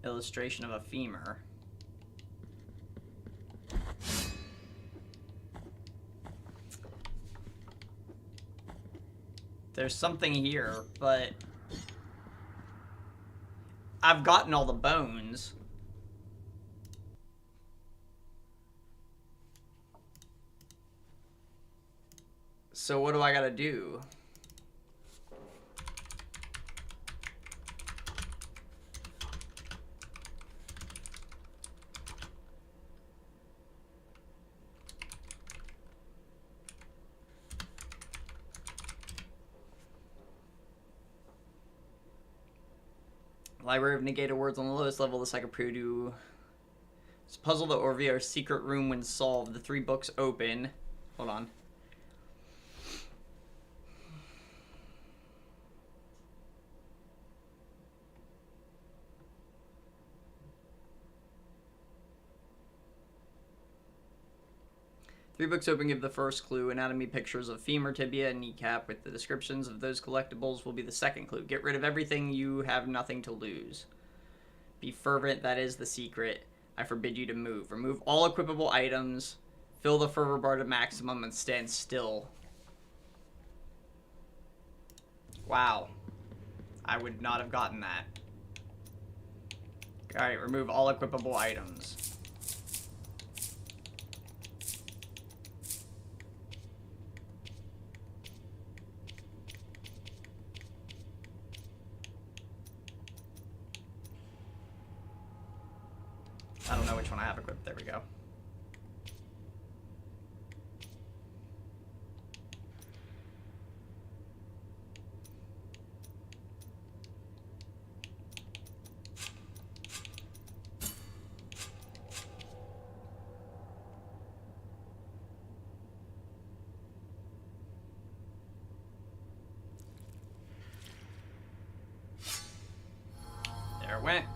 Illustration of a femur. There's something here, but I've gotten all the bones. So what do I gotta do? Library of negated words on the lowest level. The Psychopedu. It's puzzle the Orvieo's secret room when solved. The 3 books open. Hold on. Three books open give the first clue. Anatomy pictures of femur, tibia, and kneecap with the descriptions of those collectibles will be the second clue. Get rid of everything, you have nothing to lose. Be fervent, that is the secret. I forbid you to move. Remove all equipable items. Fill the fervor bar to maximum and stand still. Wow. I would not have gotten that. Alright, remove all equipable items. I don't know which one I have equipped. There we go. There it went.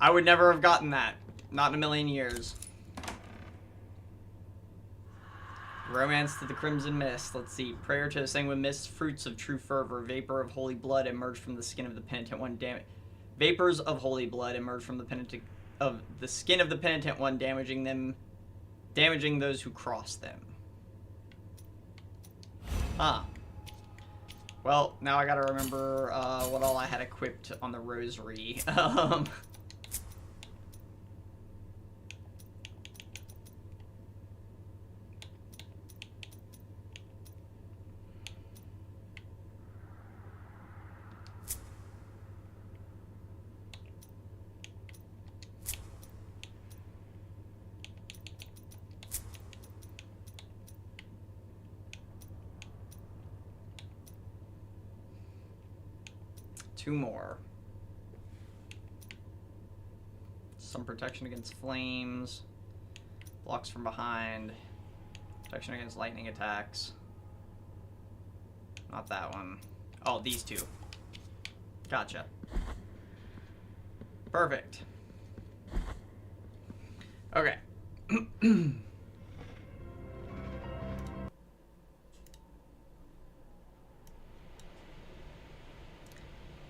I would never have gotten that. Not in a million years. Romance to the Crimson Mist. Let's see. Prayer to the Sanguine Mist. Fruits of true fervor. Vapor of holy blood emerge from the skin of the penitent one. Vapors of holy blood emerge from the penitent of the skin of the penitent one, damaging those who cross them. Huh. Well, now I gotta remember what all I had equipped on the rosary. 2 more. Some protection against flames. Blocks from behind. Protection against lightning attacks. Not that one. Oh, these 2. Gotcha. Perfect. Okay.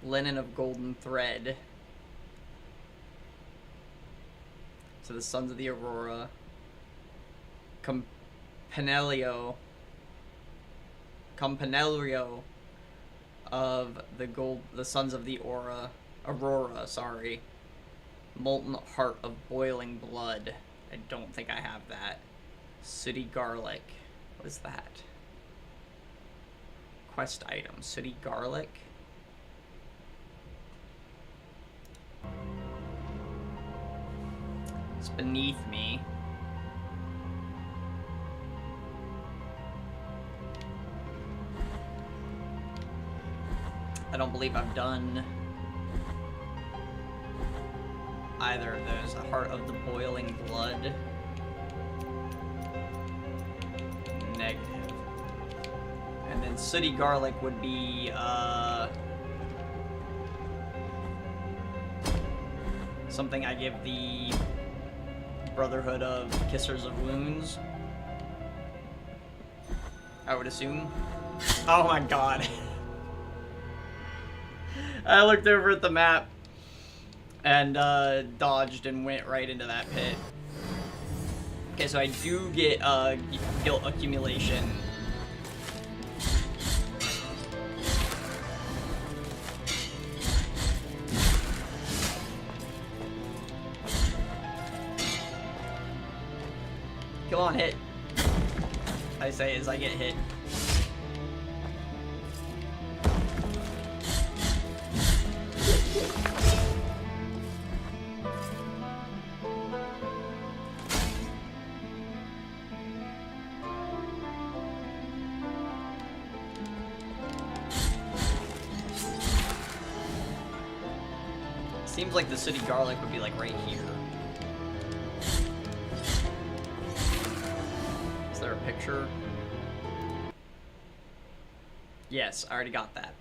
Linen of golden thread. To the sons of the Aurora. Campanelio of the sons of the Aurora, sorry. Molten heart of boiling blood. I don't think I have that. Sooty garlic. What is that? Quest item. Sooty garlic. It's beneath me. I don't believe I've done either of those. The Heart of the Boiling Blood. Negative. And then Sooty Garlic would be, something I give the Brotherhood of Kissers of Wounds, I would assume. Oh my god. I looked over at the map and dodged and went right into that pit. Okay, so I do get guilt accumulation. Come on, hit. I say as I get hit. Seems like the Sooty Garlic would be like right here. Is there a picture? Yes, I already got that.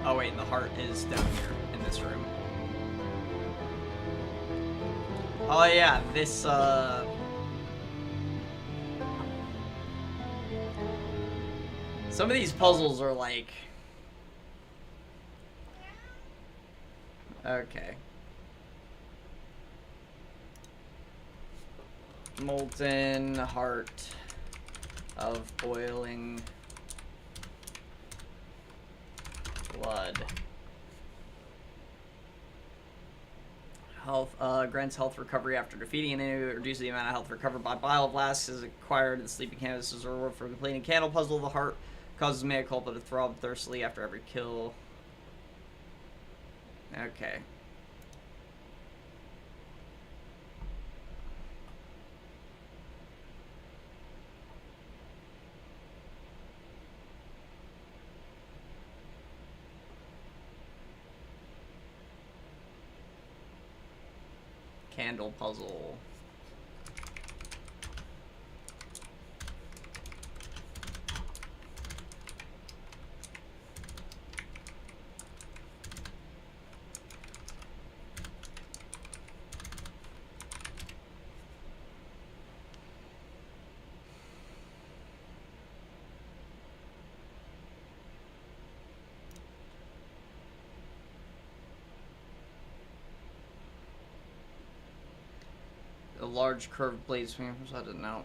Oh wait, and the heart is down here in this room. Oh yeah, this some of these puzzles are like... Okay. Molten Heart of Boiling Blood. Health, grants health recovery after defeating an enemy, reduces the amount of health recovered by bile blasts is acquired in the sleeping canvas as a reward for completing a candle puzzle. The heart causes mea culpa to throb thirstily after every kill. Okay. Candle puzzle. A large curved blade swing. No.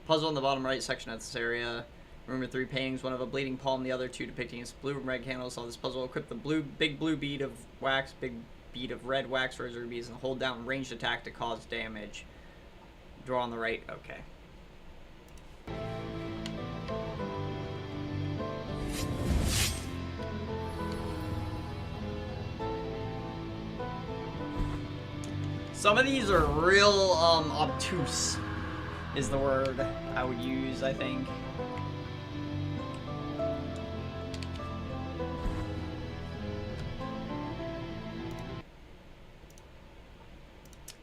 Puzzle in the bottom right section of this area. Remember 3 paintings, one of a bleeding palm, the other 2 depicting its blue and red candles. Solve this puzzle. Equip the big blue bead of wax, big bead of red wax rosary beads, and hold down ranged attack to cause damage. Draw on the right. Okay. Some of these are real obtuse, is the word I would use, I think.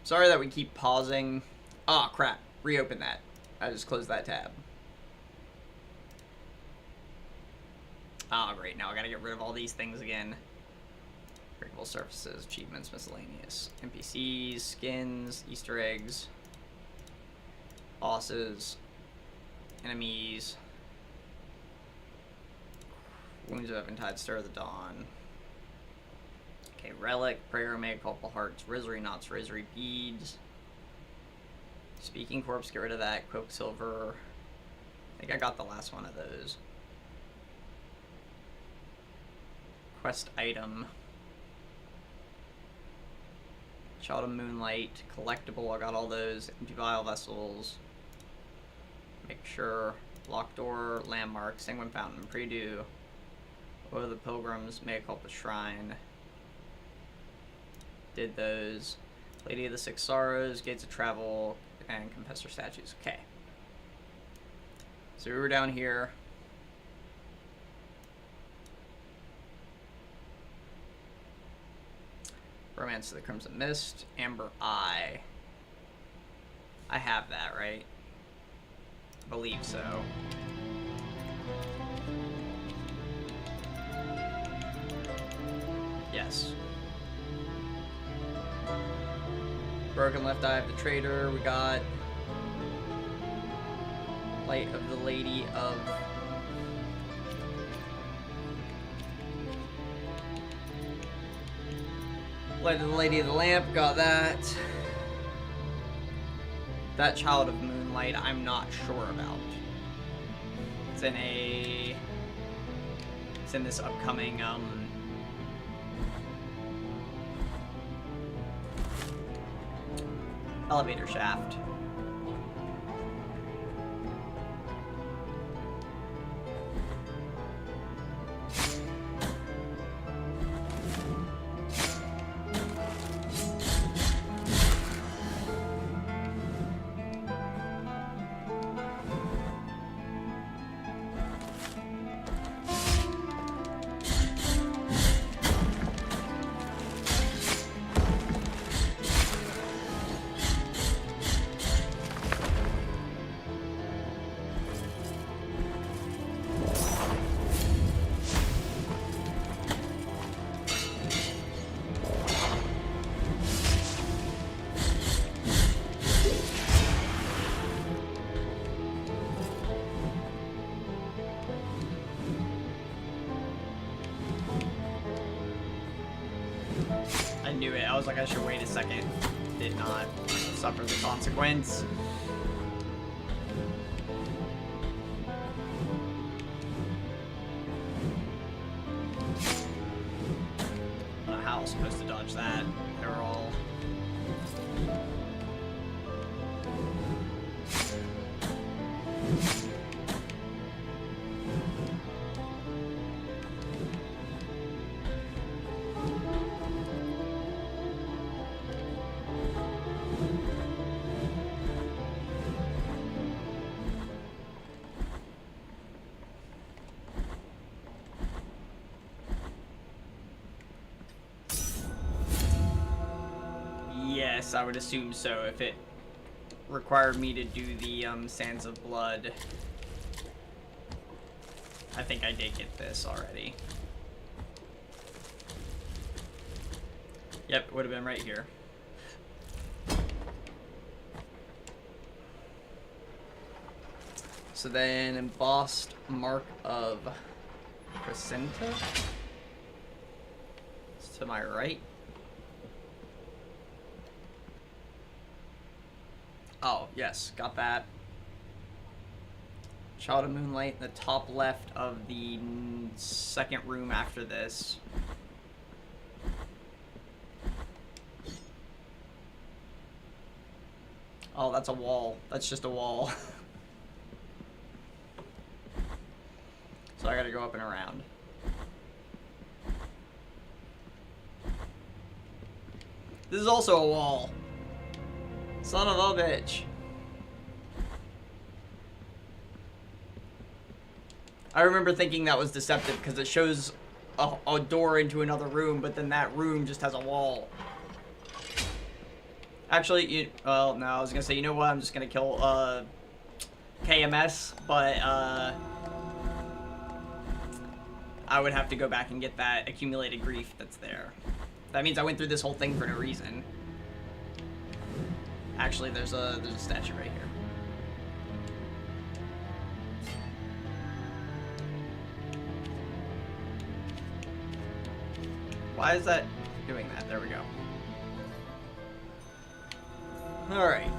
Sorry that we keep pausing. Ah, crap. Reopen that. I just closed that tab. Ah, great. Now I gotta get rid of all these things again. Breakable surfaces, achievements, miscellaneous. NPCs, skins, Easter eggs, bosses, enemies, wounds of Eventide, Stir of the Dawn. Okay, relic, prayer, mea culpa hearts, rosary knots, rosary beads. Speaking corpse, get rid of that. Quicksilver. I think I got the last one of those. Quest item. Child of Moonlight, collectible, I got all those. Empty vial vessels. Make sure. Locked door, landmark, sanguine fountain, pre-due. Oil of the Pilgrims, mea culpa shrine. Did those. Lady of the Six Sorrows, Gates of Travel, and Confessor Statues. Okay. So we were down here. Romance of the Crimson Mist, Amber Eye. I have that, right? I believe so. Yes. Broken Left Eye of the Traitor. We got Light of the Lady of... Light of the Lady of the Lamp. Got that. That Child of Moonlight, I'm not sure about. It's in a... It's in this upcoming, elevator shaft. I knew it. I was like, I should wait a second. Did not suffer the consequence. I don't know how I was supposed to dodge that. They were all... Yes, I would assume so. If it required me to do the Sands of Blood, I think I did get this already. Yep, it would have been right here. So then, embossed Mark of Crescenta. It's to my right. Oh, yes, got that. Child of Moonlight, the top left of the second room after this. Oh, that's a wall. That's just a wall. So I gotta go up and around. This is also a wall. Son of a bitch. I remember thinking that was deceptive because it shows a door into another room, but then that room just has a wall. Actually, well, no, I was gonna say, you know what? I'm just gonna kill KMS, but I would have to go back and get that accumulated grief that's there. That means I went through this whole thing for no reason. Actually, there's a statue right here. Why is that doing that? There we go. Alright,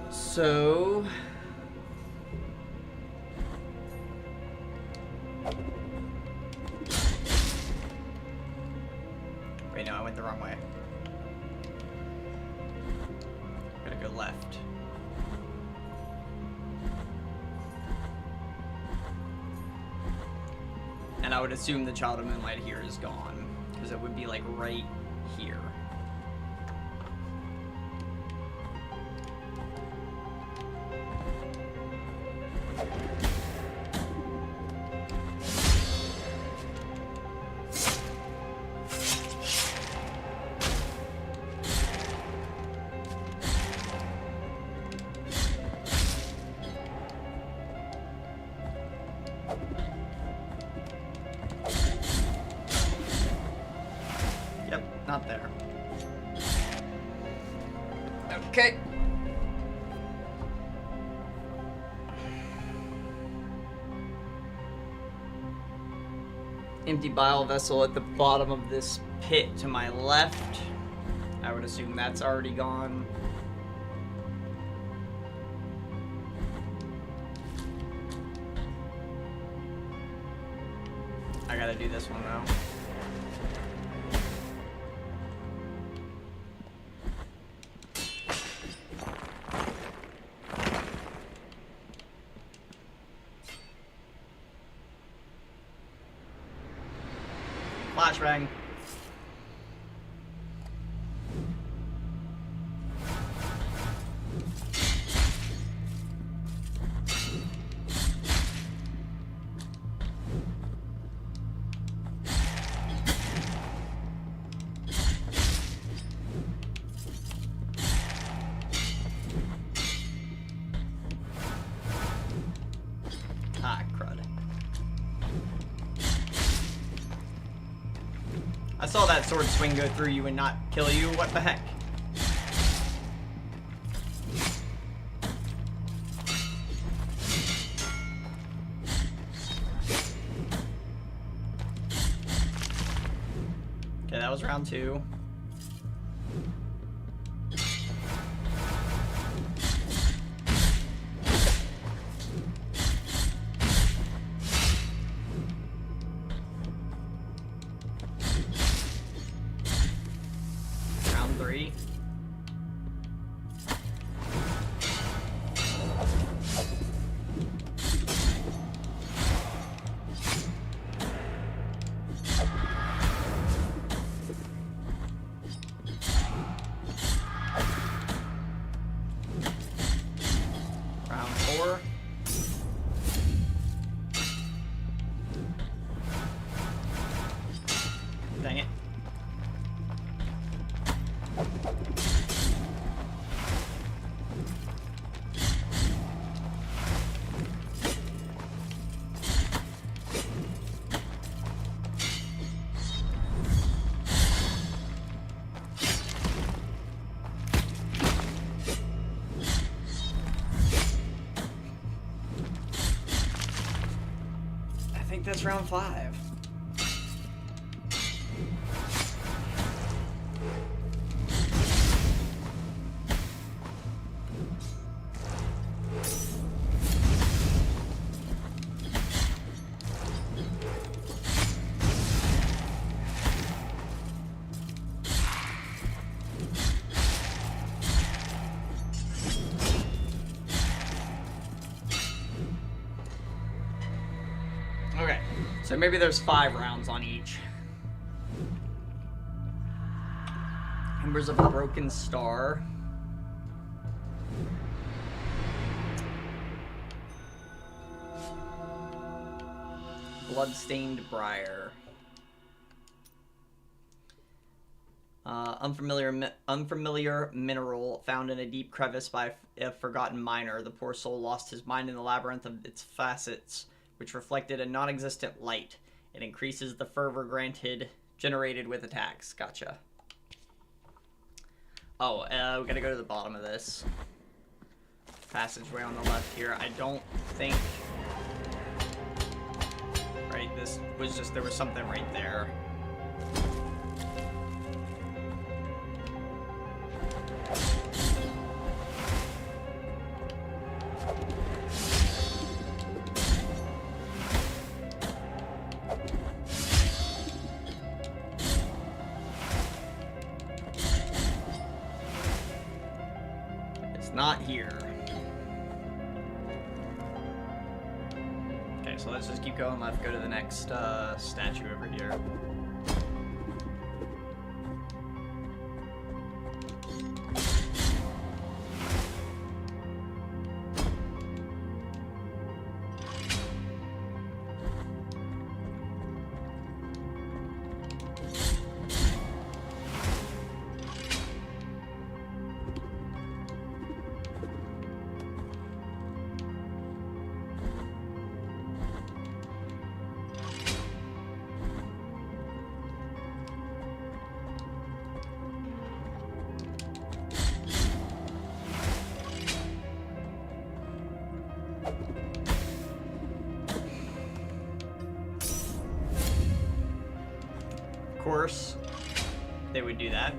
so... Wait, no, I went the wrong way. Gotta go left. And I would assume the Child of Moonlight here is gone, because it would be like right here. Okay. Empty bile vessel at the bottom of this pit to my left. I would assume that's already gone. I gotta do this one though. Flashbang. Ah, crud. I saw that sword swing go through you and not kill you. What the heck? Okay, that was round 2. Round 3. Round 4. Dang it. I think that's round 5. Okay, so maybe there's 5 rounds on each. Embers of a Broken Star. Bloodstained Briar. Unfamiliar mineral found in a deep crevice by a forgotten miner. The poor soul lost his mind in the labyrinth of its facets, which reflected a non-existent light. It increases the fervor generated with attacks. Gotcha. Oh, we gotta go to the bottom of this passageway on the left here. I don't think... Right, this was just... There was something right there. Not here. Okay, so let's just keep going left, go to the next statue over here. course, they would do that.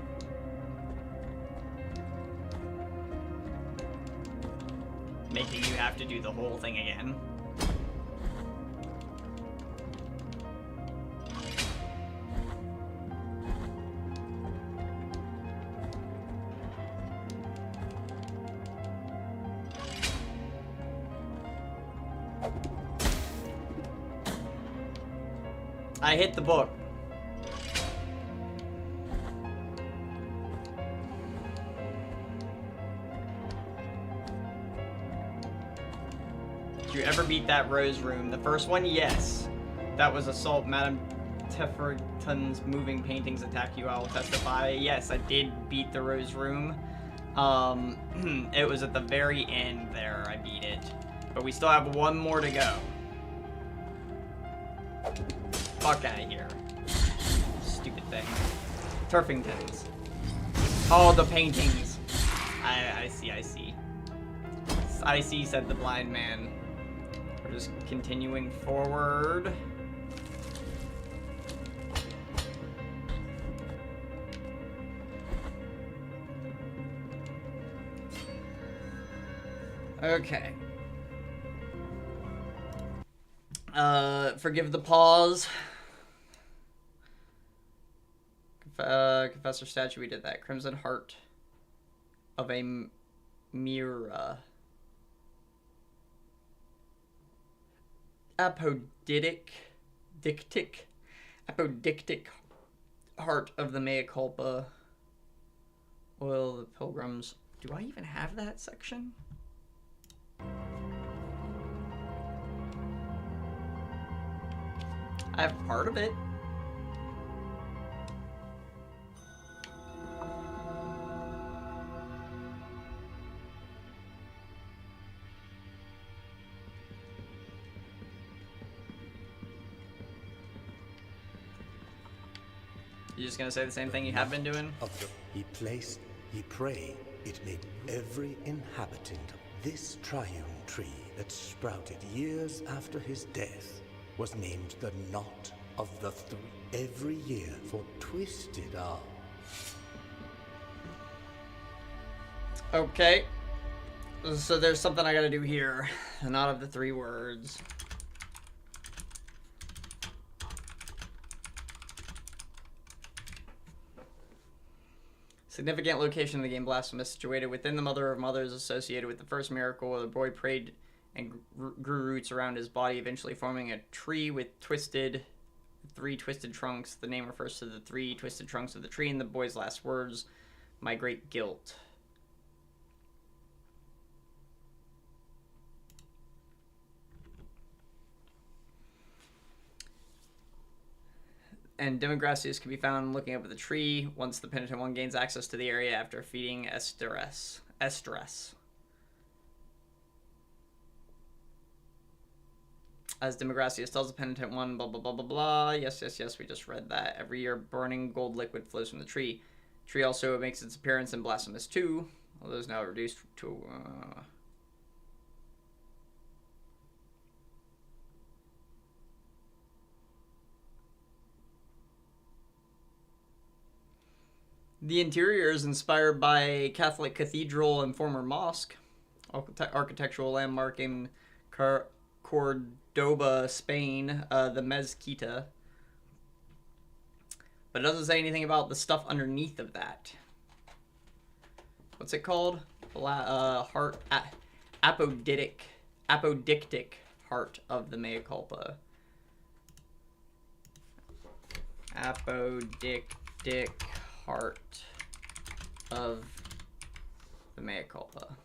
Making you have to do the whole thing again. I hit the book. Did you ever beat that Rose Room? The first one, yes. That was Assault. Madame Tefferton's moving paintings attack you. I will testify. Yes, I did beat the Rose Room. It was at the very end there I beat it. But we still have one more to go. Fuck out of here. Stupid thing. Turfingtons. Oh, the paintings. I see, I see. I see, said the blind man. We're just continuing forward. Okay. Forgive the pause. Confessor statue, we did that. Crimson Heart of a Mira. Apodictic Heart of the Mea Culpa. Oil of the Pilgrims. Do I even have that section? I have part of it. You just gonna say the same thing you have been doing? He placed, he prayed, it made every inhabitant. This triune tree that sprouted years after his death was named the Knot of the Three. Every year for twisted arm. Okay. So there's something I gotta do here. The Knot of the Three Words. Significant location of the game Blasphemous, situated within the Mother of Mothers, associated with the first miracle where the boy prayed and grew roots around his body, eventually forming a tree with three twisted trunks. The name refers to the three twisted trunks of the tree and the boy's last words, "My great guilt." And Demogracius can be found looking up at the tree once the penitent one gains access to the area after feeding Estress. As Demogracius tells the penitent one, blah, blah, blah, blah, blah. Yes, yes, yes, we just read that. Every year, burning gold liquid flows from the tree. Tree also makes its appearance in Blasphemous 2, although it's now reduced to... The interior is inspired by a Catholic cathedral and former mosque, architectural landmark in Cordoba, Spain, the Mezquita. But it doesn't say anything about the stuff underneath of that. What's it called? Apodictic Heart of the Mea Culpa. Apodictic Heart of the Mea Culpa.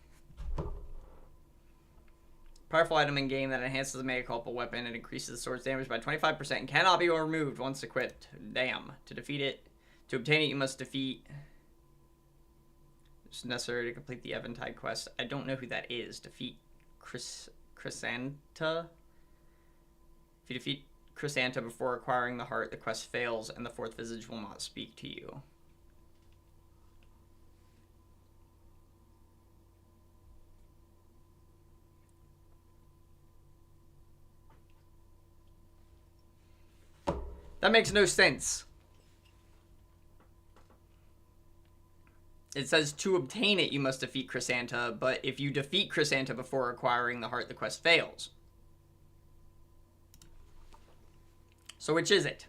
Powerful item in game that enhances the Mea Culpa weapon and increases the sword's damage by 25% and cannot be removed once equipped. Damn. To defeat it, to obtain it, you must defeat. It's necessary to complete the Eventide quest. I don't know who that is. Defeat Chrysanta. If you defeat Chrysanta before acquiring the heart, the quest fails and the fourth visage will not speak to you. That makes no sense. It says to obtain it, you must defeat Chrysanta, but if you defeat Chrysanta before acquiring the heart, the quest fails. So which is it?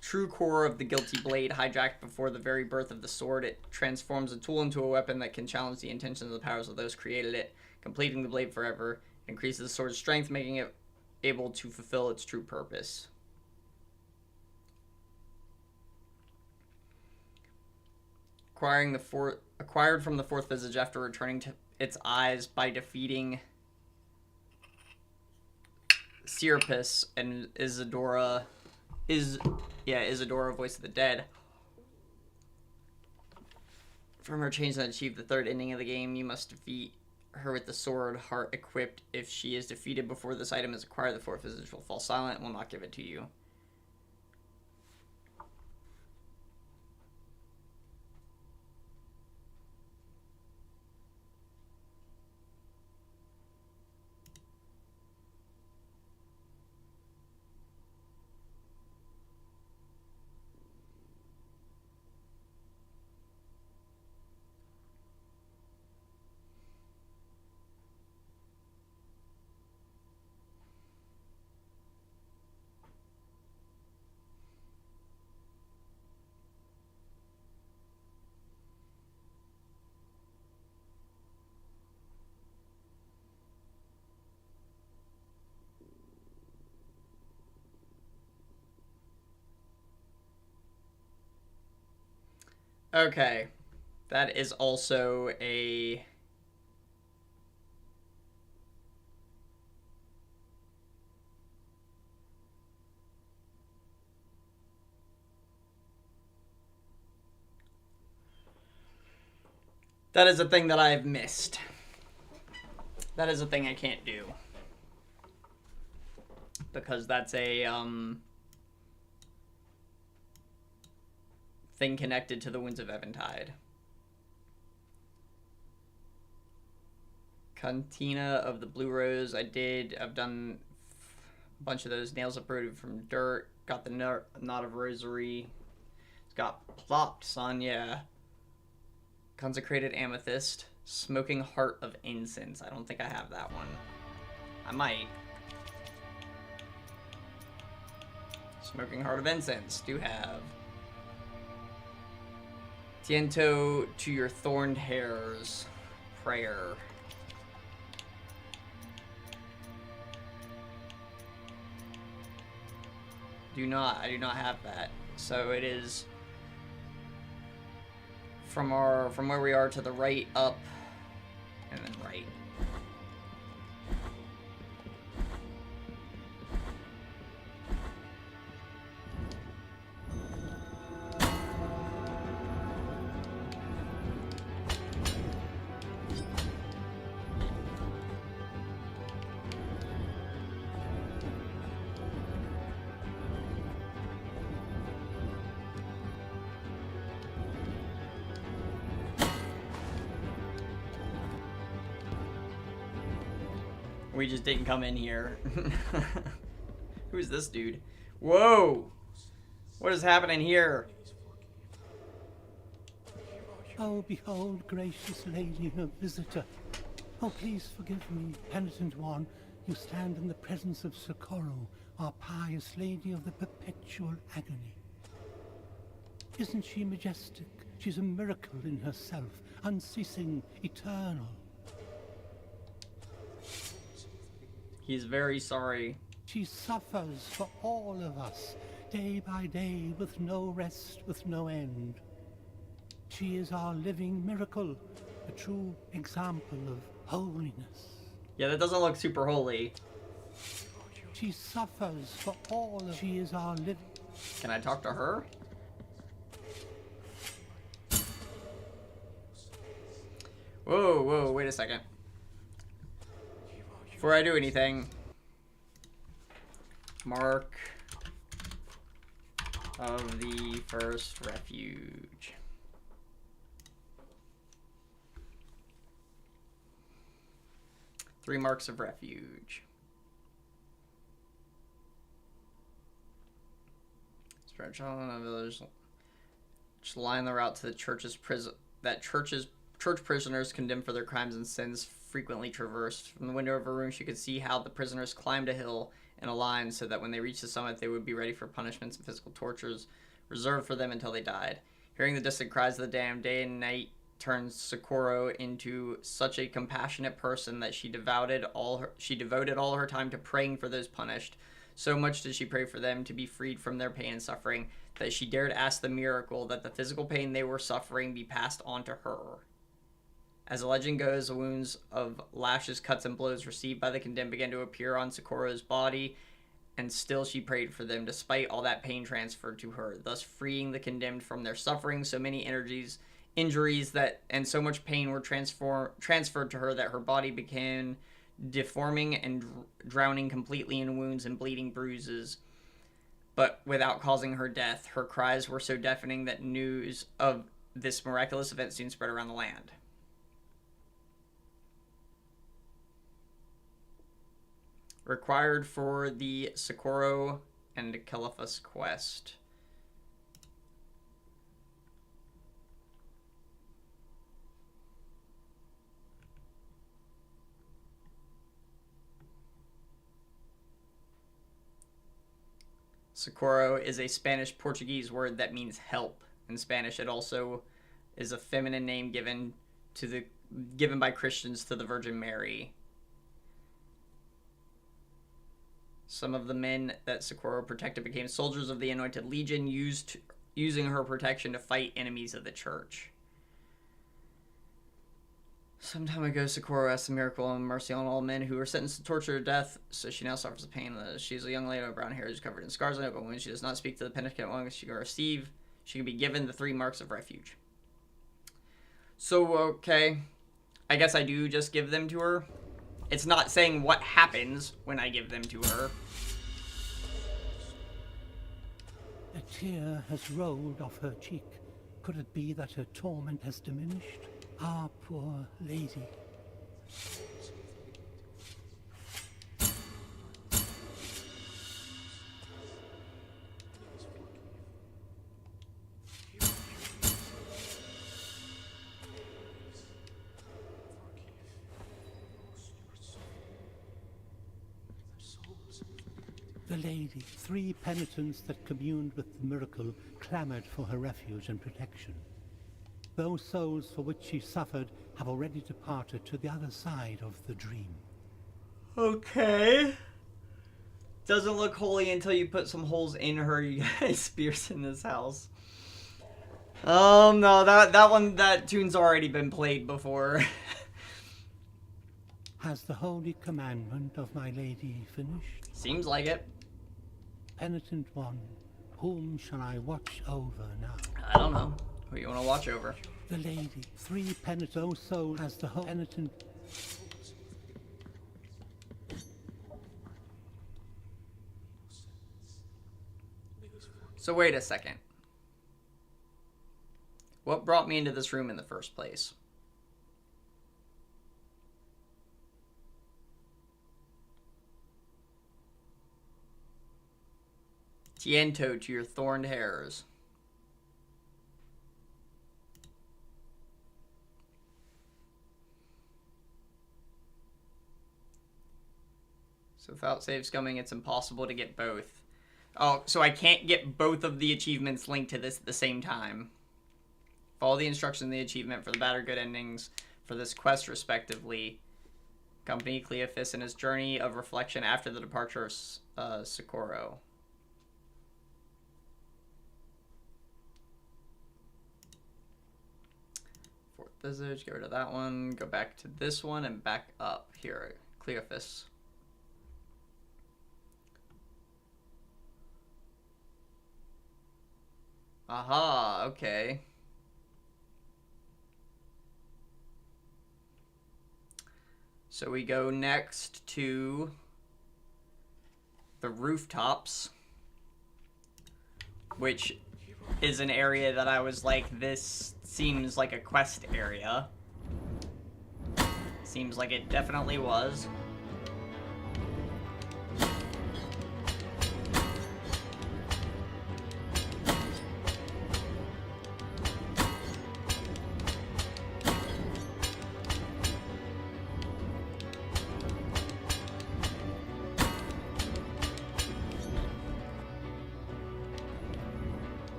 True core of the guilty blade, hijacked before the very birth of the sword, it transforms a tool into a weapon that can challenge the intentions and the powers of those created it, completing the blade forever. It increases the sword's strength, making it able to fulfill its true purpose. Acquired from the fourth visage after returning to its eyes by defeating Serapis and Isadora, Voice of the Dead. From her change and achieve the third ending of the game, you must defeat her with the sword heart equipped. If she is defeated before this item is acquired, the fourth visage will fall silent and will not give it to you. Okay, that is also a... That is a thing that I've missed. That is a thing I can't do. Because that's a, thing connected to the Winds of Eventide. Cantina of the Blue Rose, I've done a bunch of those. Nails uprooted from dirt, got the Knot of Rosary. It's got plopped, son, yeah. Consecrated Amethyst, Smoking Heart of Incense. I don't think I have that one. I might. Smoking Heart of Incense, do have. Tiento to your thorned hairs, prayer. I do not have that. So it is from where we are to the right, up, and then right. We just didn't come in here. Who's this dude? Whoa! What is happening here? Oh, behold, gracious lady, a visitor. Oh, please forgive me, penitent one. You stand in the presence of Socorro, our pious lady of the perpetual agony. Isn't she majestic? She's a miracle in herself, unceasing, eternal. He's very sorry. She suffers for all of us, day by day, with no rest, with no end. She is our living miracle, a true example of holiness. Yeah, that doesn't look super holy. She suffers for all of... She is our living... Can I talk to her? Whoa, whoa, wait a second. Before I do anything, mark of the first refuge. Three marks of refuge. Spread child in a village punished line the route to the church's prison that church prisoners condemned for their crimes and sins frequently traversed. From the window of her room, she could see how the prisoners climbed a hill in a line so that when they reached the summit, they would be ready for punishments and physical tortures reserved for them until they died. Hearing the distant cries of the damned day and night turned Socorro into such a compassionate person that she devoted all her time to praying for those punished. So much did she pray for them to be freed from their pain and suffering that she dared ask the miracle that the physical pain they were suffering be passed on to her. As the legend goes, the wounds of lashes, cuts, and blows received by the condemned began to appear on Socorro's body, and still she prayed for them despite all that pain transferred to her, thus freeing the condemned from their suffering. So many injuries and so much pain were transferred to her that her body began deforming and drowning completely in wounds and bleeding bruises, but without causing her death. Her cries were so deafening that news of this miraculous event soon spread around the land. Required for the Socorro and Caliphus quest. Socorro is a Spanish-Portuguese word that means help. In Spanish, it also is a feminine name given by Christians to the Virgin Mary. Some of the men that Socorro protected became soldiers of the Anointed Legion, using her protection to fight enemies of the church. Some time ago, Socorro asked a miracle and mercy on all men who were sentenced to torture or death, so she now suffers the pain. She is a young lady with brown hair who's covered in scars and open wounds. She does not speak to the penitent one she can receive. She can be given the 3 marks of refuge. So, okay. I guess I do just give them to her. It's not saying what happens when I give them to her. A tear has rolled off her cheek. Could it be that her torment has diminished? Ah, poor lady. The lady, 3 penitents that communed with the miracle, clamored for her refuge and protection. Those souls for which she suffered have already departed to the other side of the dream. Okay. Doesn't look holy until you put some holes in her, you guys. Spears in this house. No, that tune's already been played before. Has the holy commandment of my lady finished? Seems like it. Penitent one, whom shall I watch over now? I don't know. Who you want to watch over? The lady, 3 penitent souls as the whole penitent. So wait a second. What brought me into this room in the first place? Tiento to your thorned hairs. So without save scumming, it's impossible to get both. Oh, so I can't get both of the achievements linked to this at the same time. Follow the instructions in the achievement for the bad or good endings for this quest, respectively. Accompany Cleophas in his journey of reflection after the departure of Socorro. Fourth visage, get rid of that one. Go back to this one and back up here. Cleophas. Aha, okay. So we go next to the rooftops, which is an area that I was like, this seems like a quest area. Seems like it definitely was.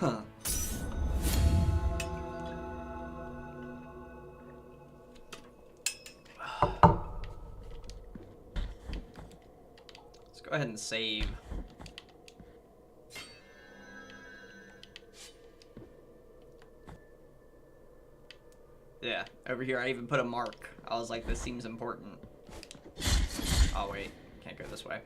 Let's go ahead and save. Yeah, over here I even put a mark. I was like, this seems important. Oh wait, can't go this way.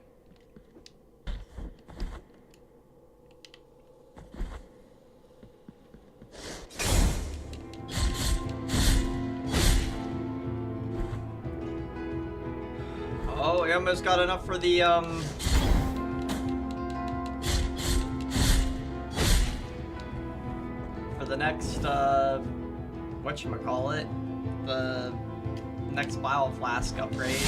Oh, we almost got enough for the, for the next, whatchamacallit, the next bile flask upgrade.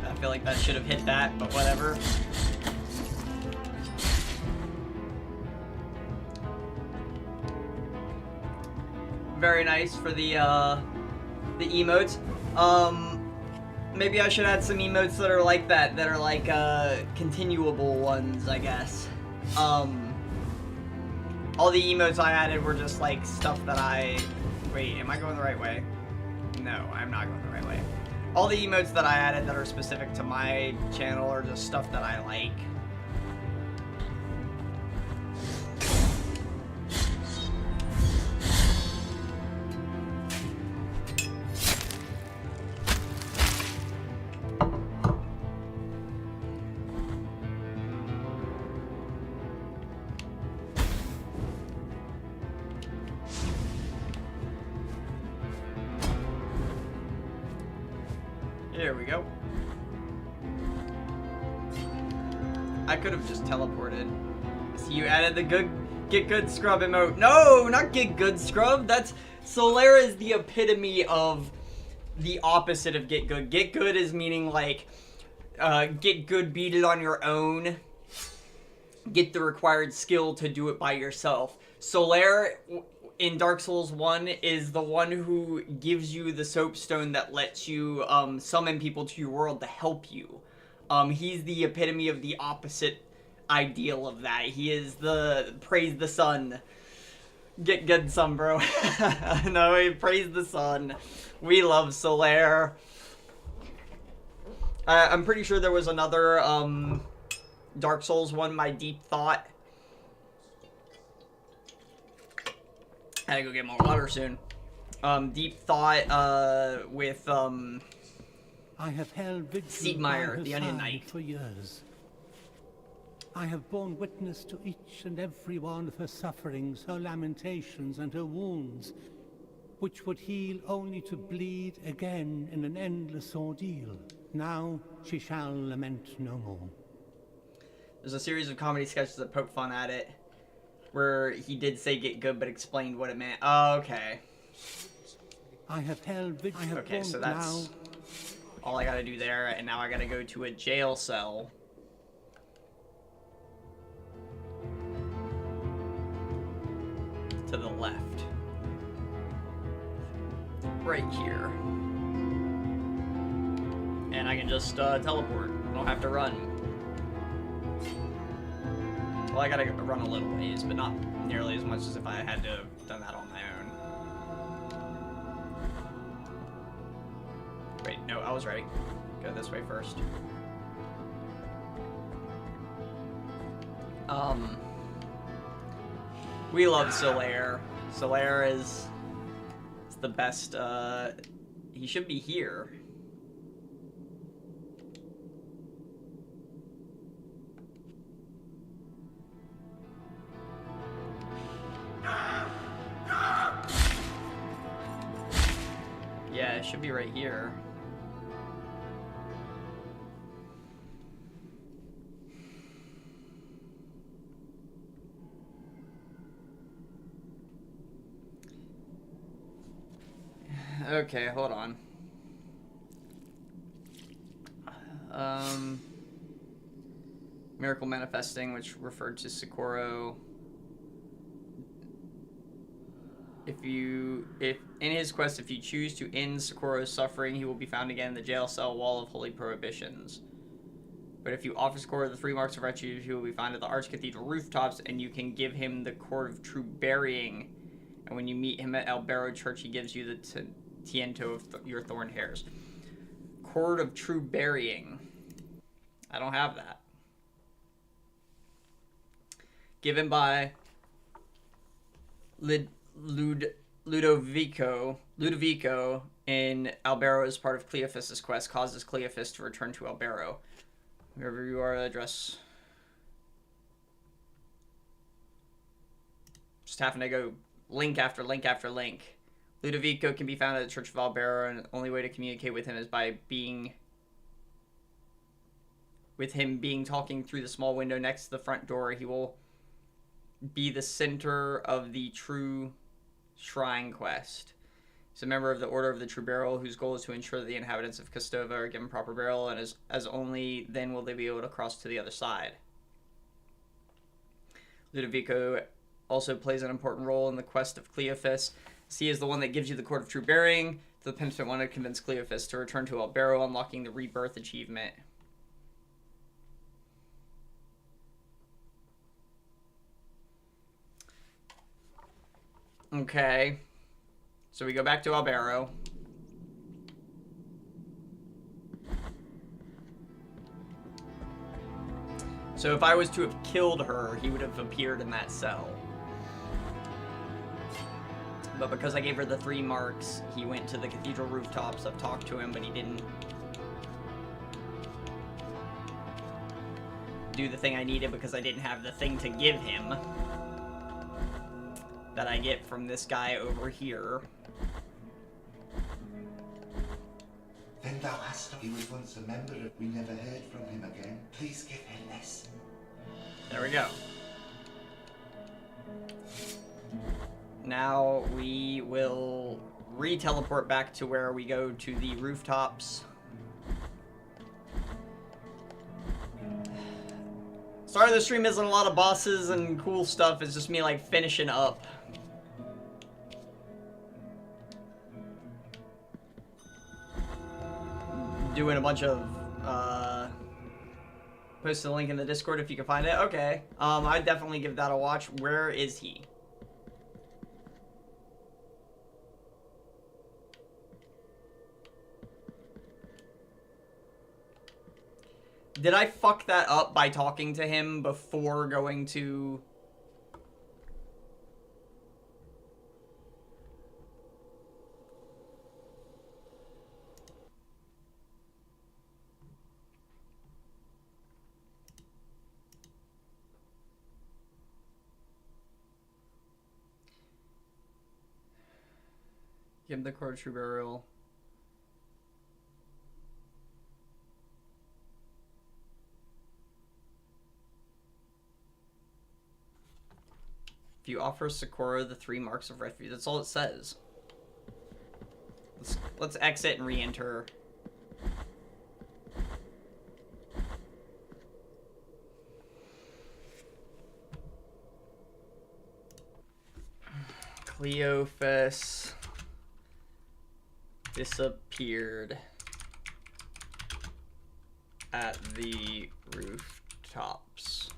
I feel like that should have hit that, but whatever. Very nice for the emotes. Maybe I should add some emotes that are like that are like continuable ones, I guess. All the emotes I added were just like stuff that wait, am I going the right way? No, I'm not going the right way. All the emotes that I added that are specific to my channel are just stuff that I like. There we go. I could have just teleported. So you added the get good scrub emote. No, not get good scrub. That's Solera is the epitome of the opposite of get good. Get good is meaning like get good, beat it on your own. Get the required skill to do it by yourself. Solera in Dark Souls 1 is the one who gives you the soapstone that lets you summon people to your world to help you. He's the epitome of the opposite ideal of that. He is the praise the sun. Get good sun, bro. No, he praise the sun. We love Solera. I'm pretty sure there was another Dark Souls one, My Deep Thought. I gotta go get more water soon. Deep Thought with I have held vigil Siegmeyer, by her the Onion side Knight. for years. I have borne witness to each and every one of her sufferings, her lamentations, and her wounds, which would heal only to bleed again in an endless ordeal. Now she shall lament no more. There's a series of comedy sketches that poke fun at it, where he did say get good, but explained what it meant. Oh, okay. I have held vigil. I have Okay, so that's all I gotta do there, and now I gotta go to a jail cell. To the left. Right here. And I can just teleport. I don't have to run. Well, I gotta run a little ways, but not nearly as much as if I had to have done that on my own. Wait, no, I was right. Go this way first. We love Solera. Solera is the best, he should be here. it should be right here. Okay, hold on. Miracle manifesting, which referred to Socorro. If in his quest, if you choose to end Socorro's suffering, he will be found again in the jail cell wall of holy prohibitions. But if you offer Socorro the 3 marks of refuge, he will be found at the Archcathedral rooftops, and you can give him the cord of true burying. And when you meet him at Albero Church, he gives you the tiento of your thorn hairs. Cord of true burying. I don't have that. Given by Ludovico in Albero as part of Cleophas's quest, causes Cleophas to return to Albero. Wherever you are, address. Just having to go link after link after link. Ludovico can be found at the Church of Albero, and the only way to communicate with him is by talking through the small window next to the front door. He will be the center of the true shrine quest. He's a member of the Order of the True Burial, whose goal is to ensure that the inhabitants of Castova are given proper burial, and as only then will they be able to cross to the other side. Ludovico also plays an important role in the quest of Cleophas. He is the one that gives you the Cord of True Burying. The penitent wanted to convince Cleophas to return to Albero, unlocking the rebirth achievement. Okay. So we go back to Albero. So if I was to have killed her, he would have appeared in that cell. But because I gave her the 3 marks, he went to the cathedral rooftops. I've talked to him, but he didn't do the thing I needed because I didn't have the thing to give him that I get from this guy over here. Then thou hast. He was once a member of. We never heard from him again. Please give him this. There we go. Now we will re-teleport back to where we go to the rooftops. Sorry the stream isn't a lot of bosses and cool stuff. It's just me like finishing up. Doing a bunch of post the link in the Discord if you can find it. Okay. I'd definitely give that a watch. Where is he? Did I fuck that up by talking to him before going to... Give him the Cord of True Burial. If you offer Socorro the 3 marks of refuge, that's all it says. Let's exit and re-enter. Cleophas disappeared at the rooftops.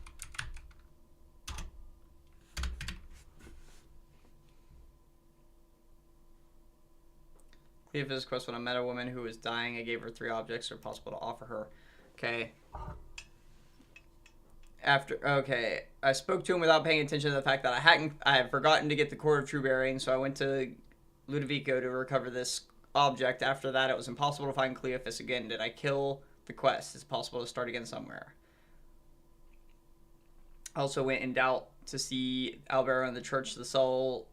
Cleophas quest when I met a woman who was dying. I gave her 3 objects that are possible to offer her. Okay. Okay, I spoke to him without paying attention to the fact that I had forgotten to get the Cord of True Burying, so I went to Ludovico to recover this object. After that, it was impossible to find Cleophas again. Did I kill the quest? It's possible to start again somewhere. I also went in doubt to see Albero in the Church of the Soul,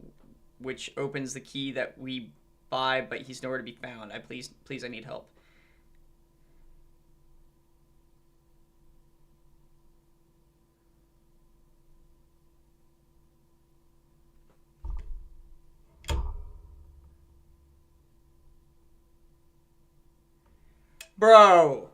which opens the key that we by, but he's nowhere to be found. Please, I need help. Bro!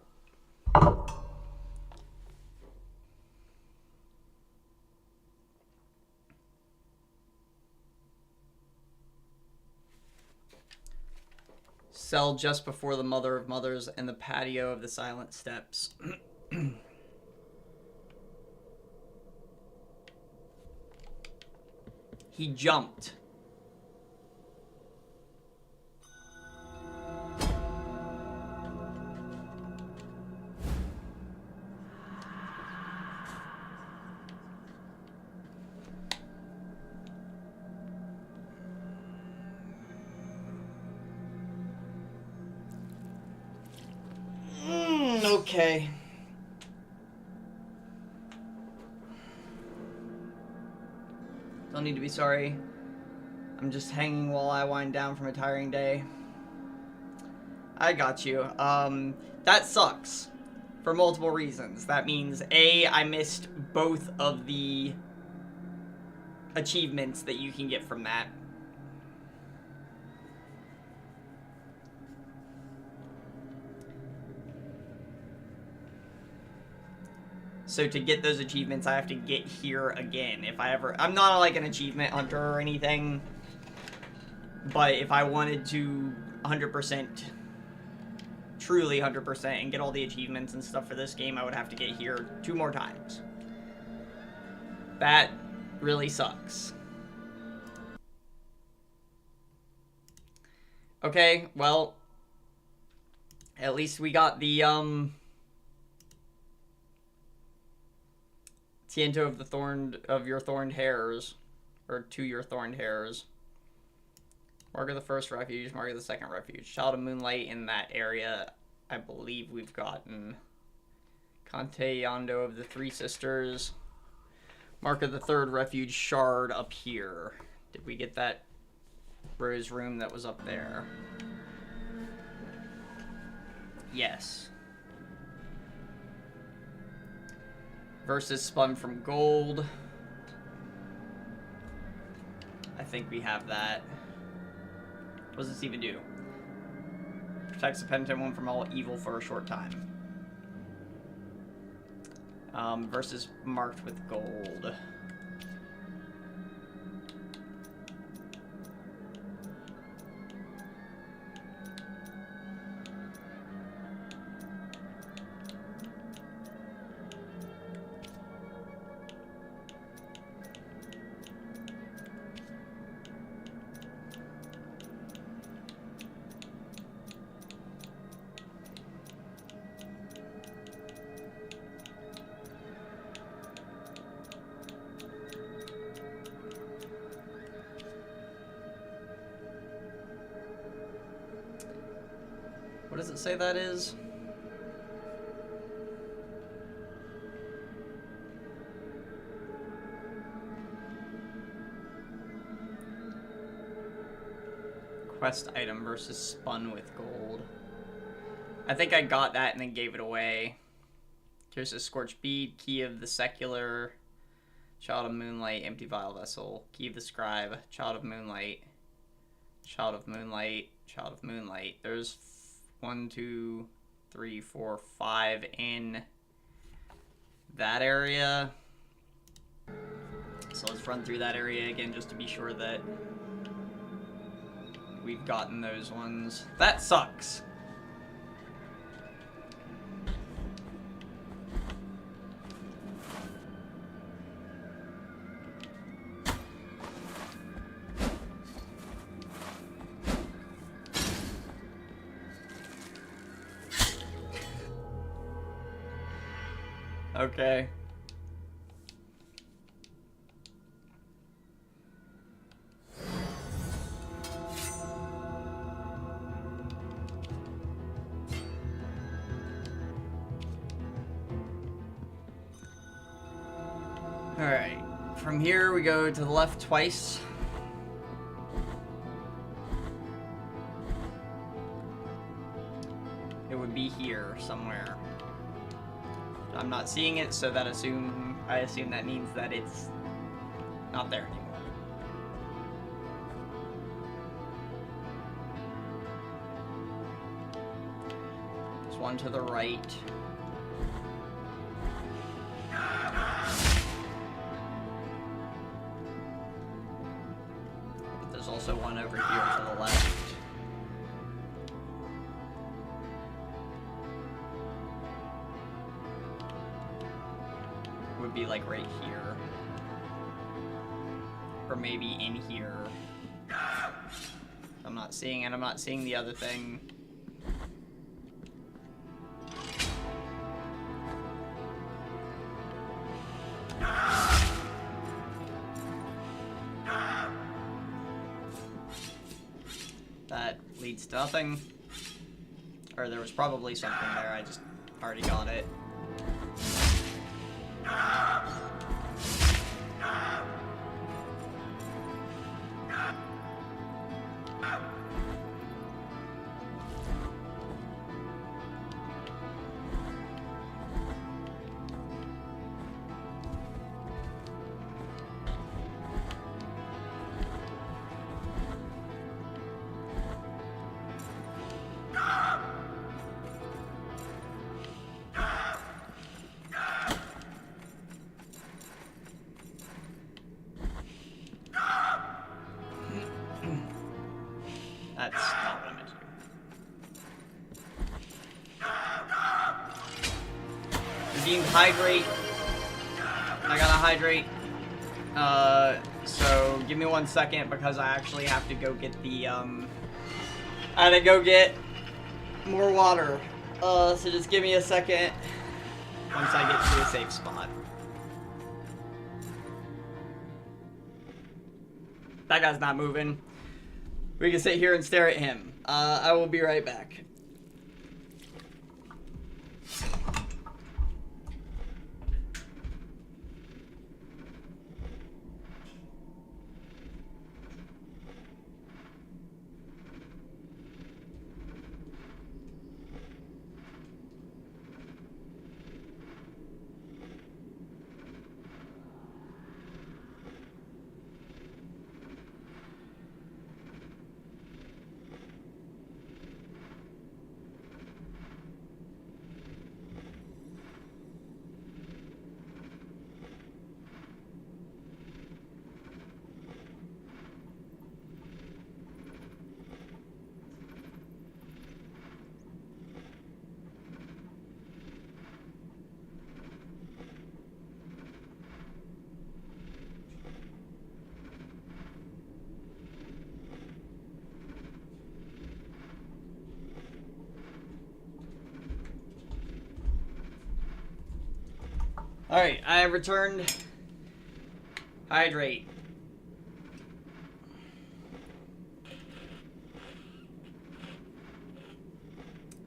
Cell just before the Mother of Mothers and the patio of the Silent Steps. He jumped. Okay. Don't need to be sorry. I'm just hanging while I wind down from a tiring day. I got you. That sucks. For multiple reasons. That means, A, I missed both of the achievements that you can get from that. So to get those achievements, I have to get here again. If I ever... I'm not like an achievement hunter or anything. But if I wanted to 100%, truly 100%, and get all the achievements and stuff for this game, I would have to get here 2 more times. That really sucks. Okay, well... At least we got the, Tiento of your thorned hairs. Or to your thorned hairs. Mark of the first refuge, Mark of the second refuge. Child of Moonlight in that area, I believe we've gotten. Conte Yondo of the Three Sisters. Mark of the third refuge, Shard up here. Did we get that rose room that was up there? Yes. Versus spun from gold. I think we have that. What does this even do? Protects the penitent one from all evil for a short time. Versus marked with gold. What does it say that is? Quest item versus spun with gold. I think I got that and then gave it away. Here's a scorched bead, key of the secular, child of moonlight, empty vial vessel, key of the scribe, child of moonlight, child of moonlight, child of moonlight. There's 1, 2, 3, 4, 5 in that area. So let's run through that area again just to be sure that we've gotten those ones. That sucks. Okay. Alright. From here we go to the left twice. be here somewhere. I'm not seeing it, so I assume that means that it's not there anymore. There's one to the right. But there's also one over here to the left. Would be like right here. Or maybe in here. I'm not seeing it. I'm not seeing the other thing. That leads to nothing. Or there was probably something there. I just already got it. That's not what I meant to do. Redeemed hydrate. I gotta hydrate. So give me 1 second because I actually have to go get the, I had to go get more water. So just give me a second once I get to a safe spot. That guy's not moving. We can sit here and stare at him. I will be right back. Alright, I have returned. Hydrate.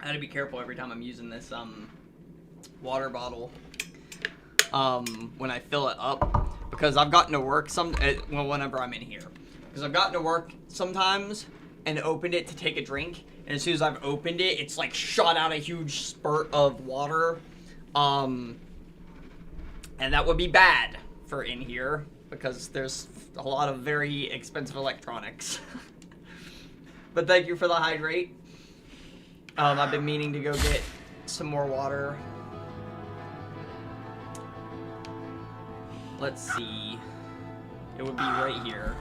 I gotta be careful every time I'm using this water bottle when I fill it up, because I've gotten to work whenever I'm in here, because I've gotten to work sometimes and opened it to take a drink, and as soon as I've opened it, it's like shot out a huge spurt of water, and that would be bad for in here because there's a lot of very expensive electronics. But thank you for the hydrate. I've been meaning to go get some more water. Let's see. It would be right here.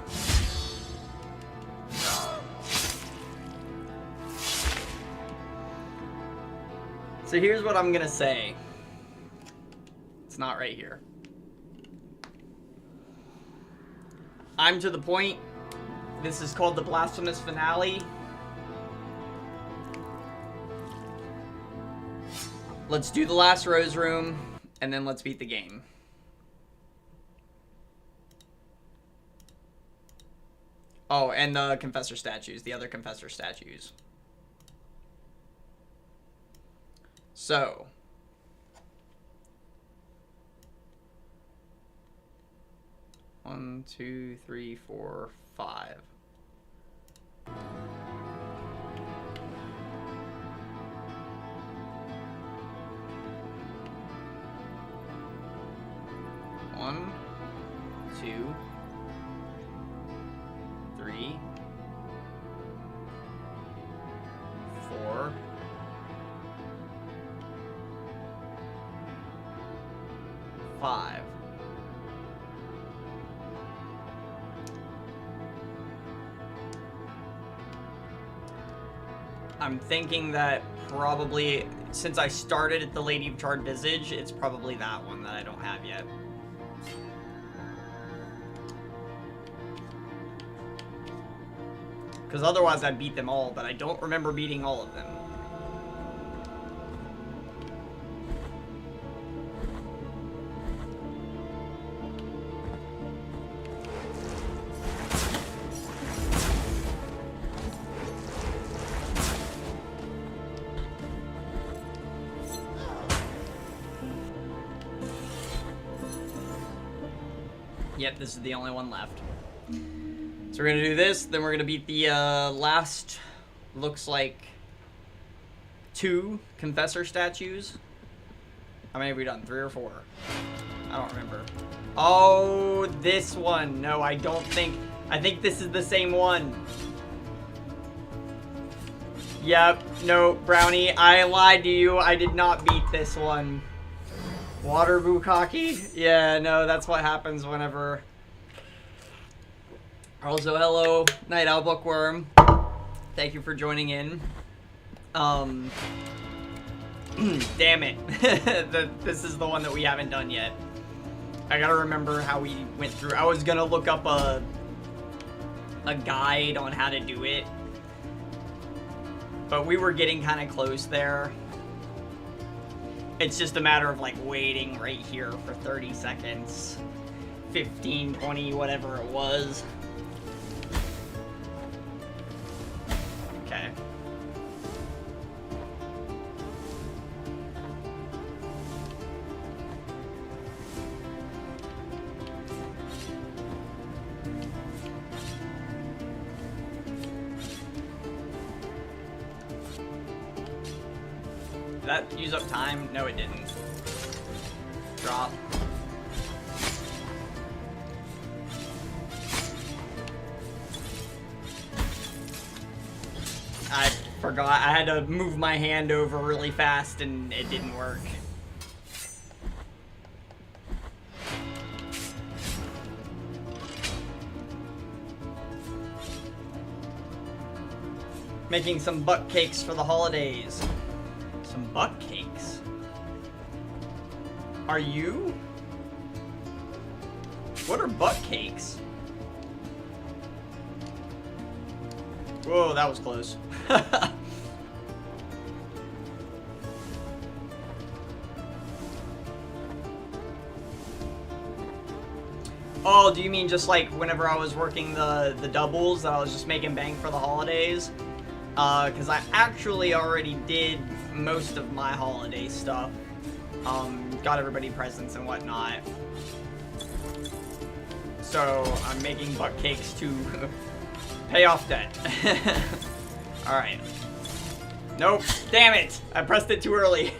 So here's what I'm gonna say. It's not right here. I'm to the point. This is called the Blasphemous finale. Let's do the last rose room, and then let's beat the game. Oh, and the confessor statues, the other confessor statues. So. One, two, three, four, five. 2, 3, 4, 5. I'm thinking that probably, since I started at the Lady of Charred Visage, it's probably that one that I don't have yet. Because otherwise I beat them all, but I don't remember beating all of them. Yep, this is the only one left. So we're gonna do this, then we're gonna beat the last, looks like, 2 Confessor statues. How many have we done? 3 or 4? I don't remember. Oh, this one. No, I don't think. I think this is the same one. Yep. No, Brownie, I lied to you. I did not beat this one. Water Bukkake? Yeah, no, that's what happens whenever... Also, hello, Night Owl Bookworm. Thank you for joining in. Damn it. This is the one that we haven't done yet. I gotta remember how we went through. I was gonna look up a guide on how to do it. But we were getting kind of close there. It's just a matter of like waiting right here for 30 seconds. 15, 20, whatever it was. Okay. Did that use up time? No, it didn't. Drop. I forgot. I had to move my hand over really fast and it didn't work. Making some butt cakes for the holidays. Some butt cakes? Are you? What are butt cakes? Whoa, that was close. Oh, do you mean just like whenever I was working the doubles that I was just making bank for the holidays? Because I actually already did most of my holiday stuff. Got everybody presents and whatnot. So I'm making butt cakes to pay off debt. Alright. Nope. Damn it! I pressed it too early.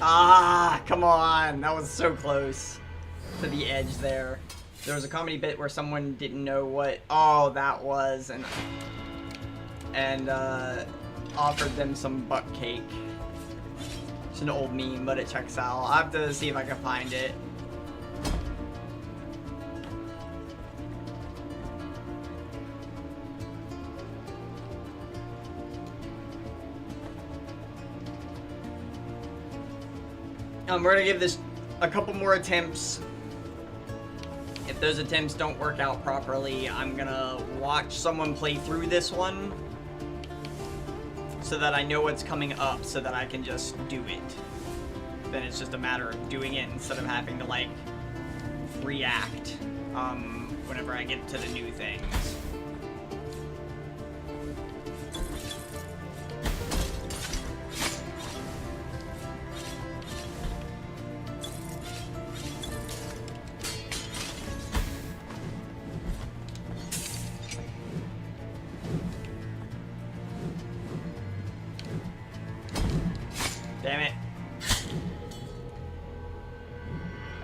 Ah, come on. That was so close to the edge there. There was a comedy bit where someone didn't know what that was, and offered them some butt cake. It's an old meme, but it checks out. I'll have to see if I can find it. We're gonna give this a couple more attempts. If those attempts don't work out properly, I'm gonna watch someone play through this one so that I know what's coming up so that I can just do it. Then it's just a matter of doing it instead of having to like react whenever I get to the new things.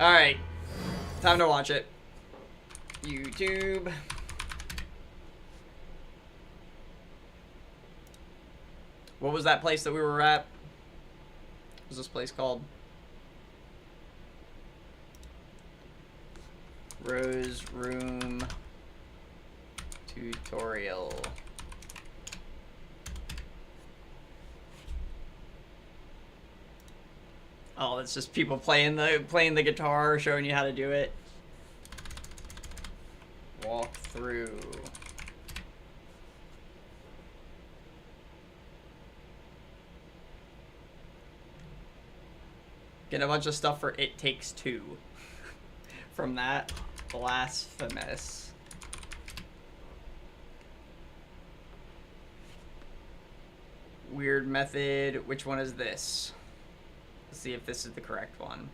Alright. Time to watch it. YouTube. What was that place that we were at? What was this place called? Rose Room Tutorial. Oh, it's just people playing the guitar, showing you how to do it. Walk through. Get a bunch of stuff for It Takes Two. From that. Blasphemous. Weird method. Which one is this? Let's see if this is the correct one.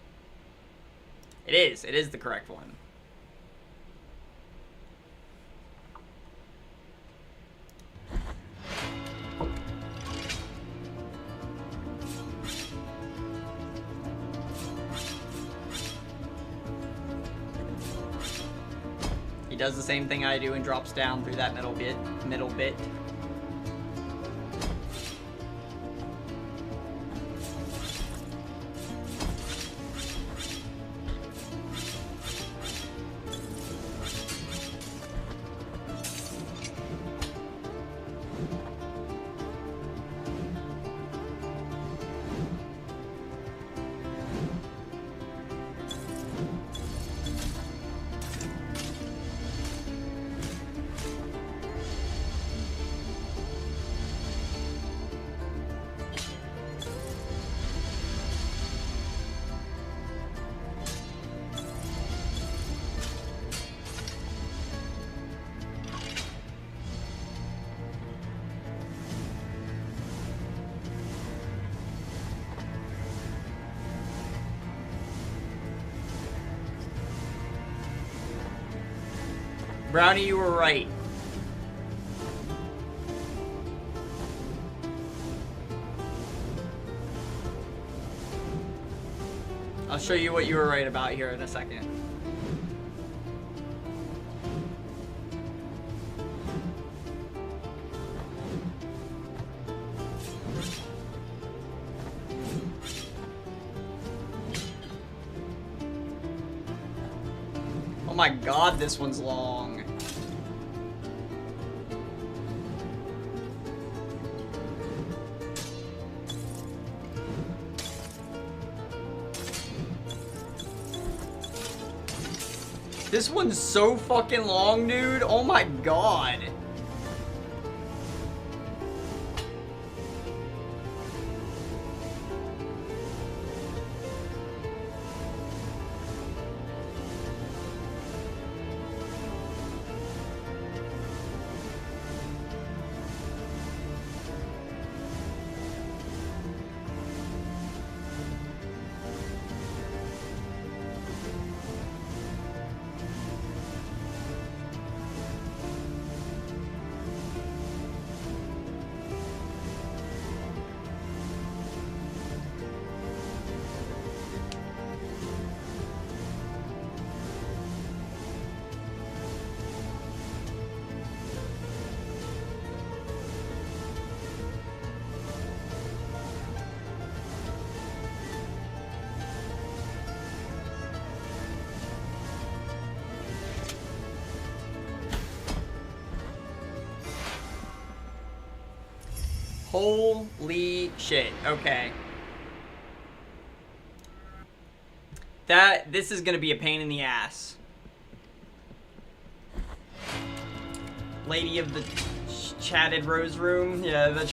It is. It is the correct one. He does the same thing I do and drops down through that middle bit. Brownie, you were right. I'll show you what you were right about here in a second. Oh my god, this one's long. This one's so fucking long, dude. Oh my god. Holy shit. Okay. This is gonna be a pain in the ass. Lady of the chatted rose room. Yeah, the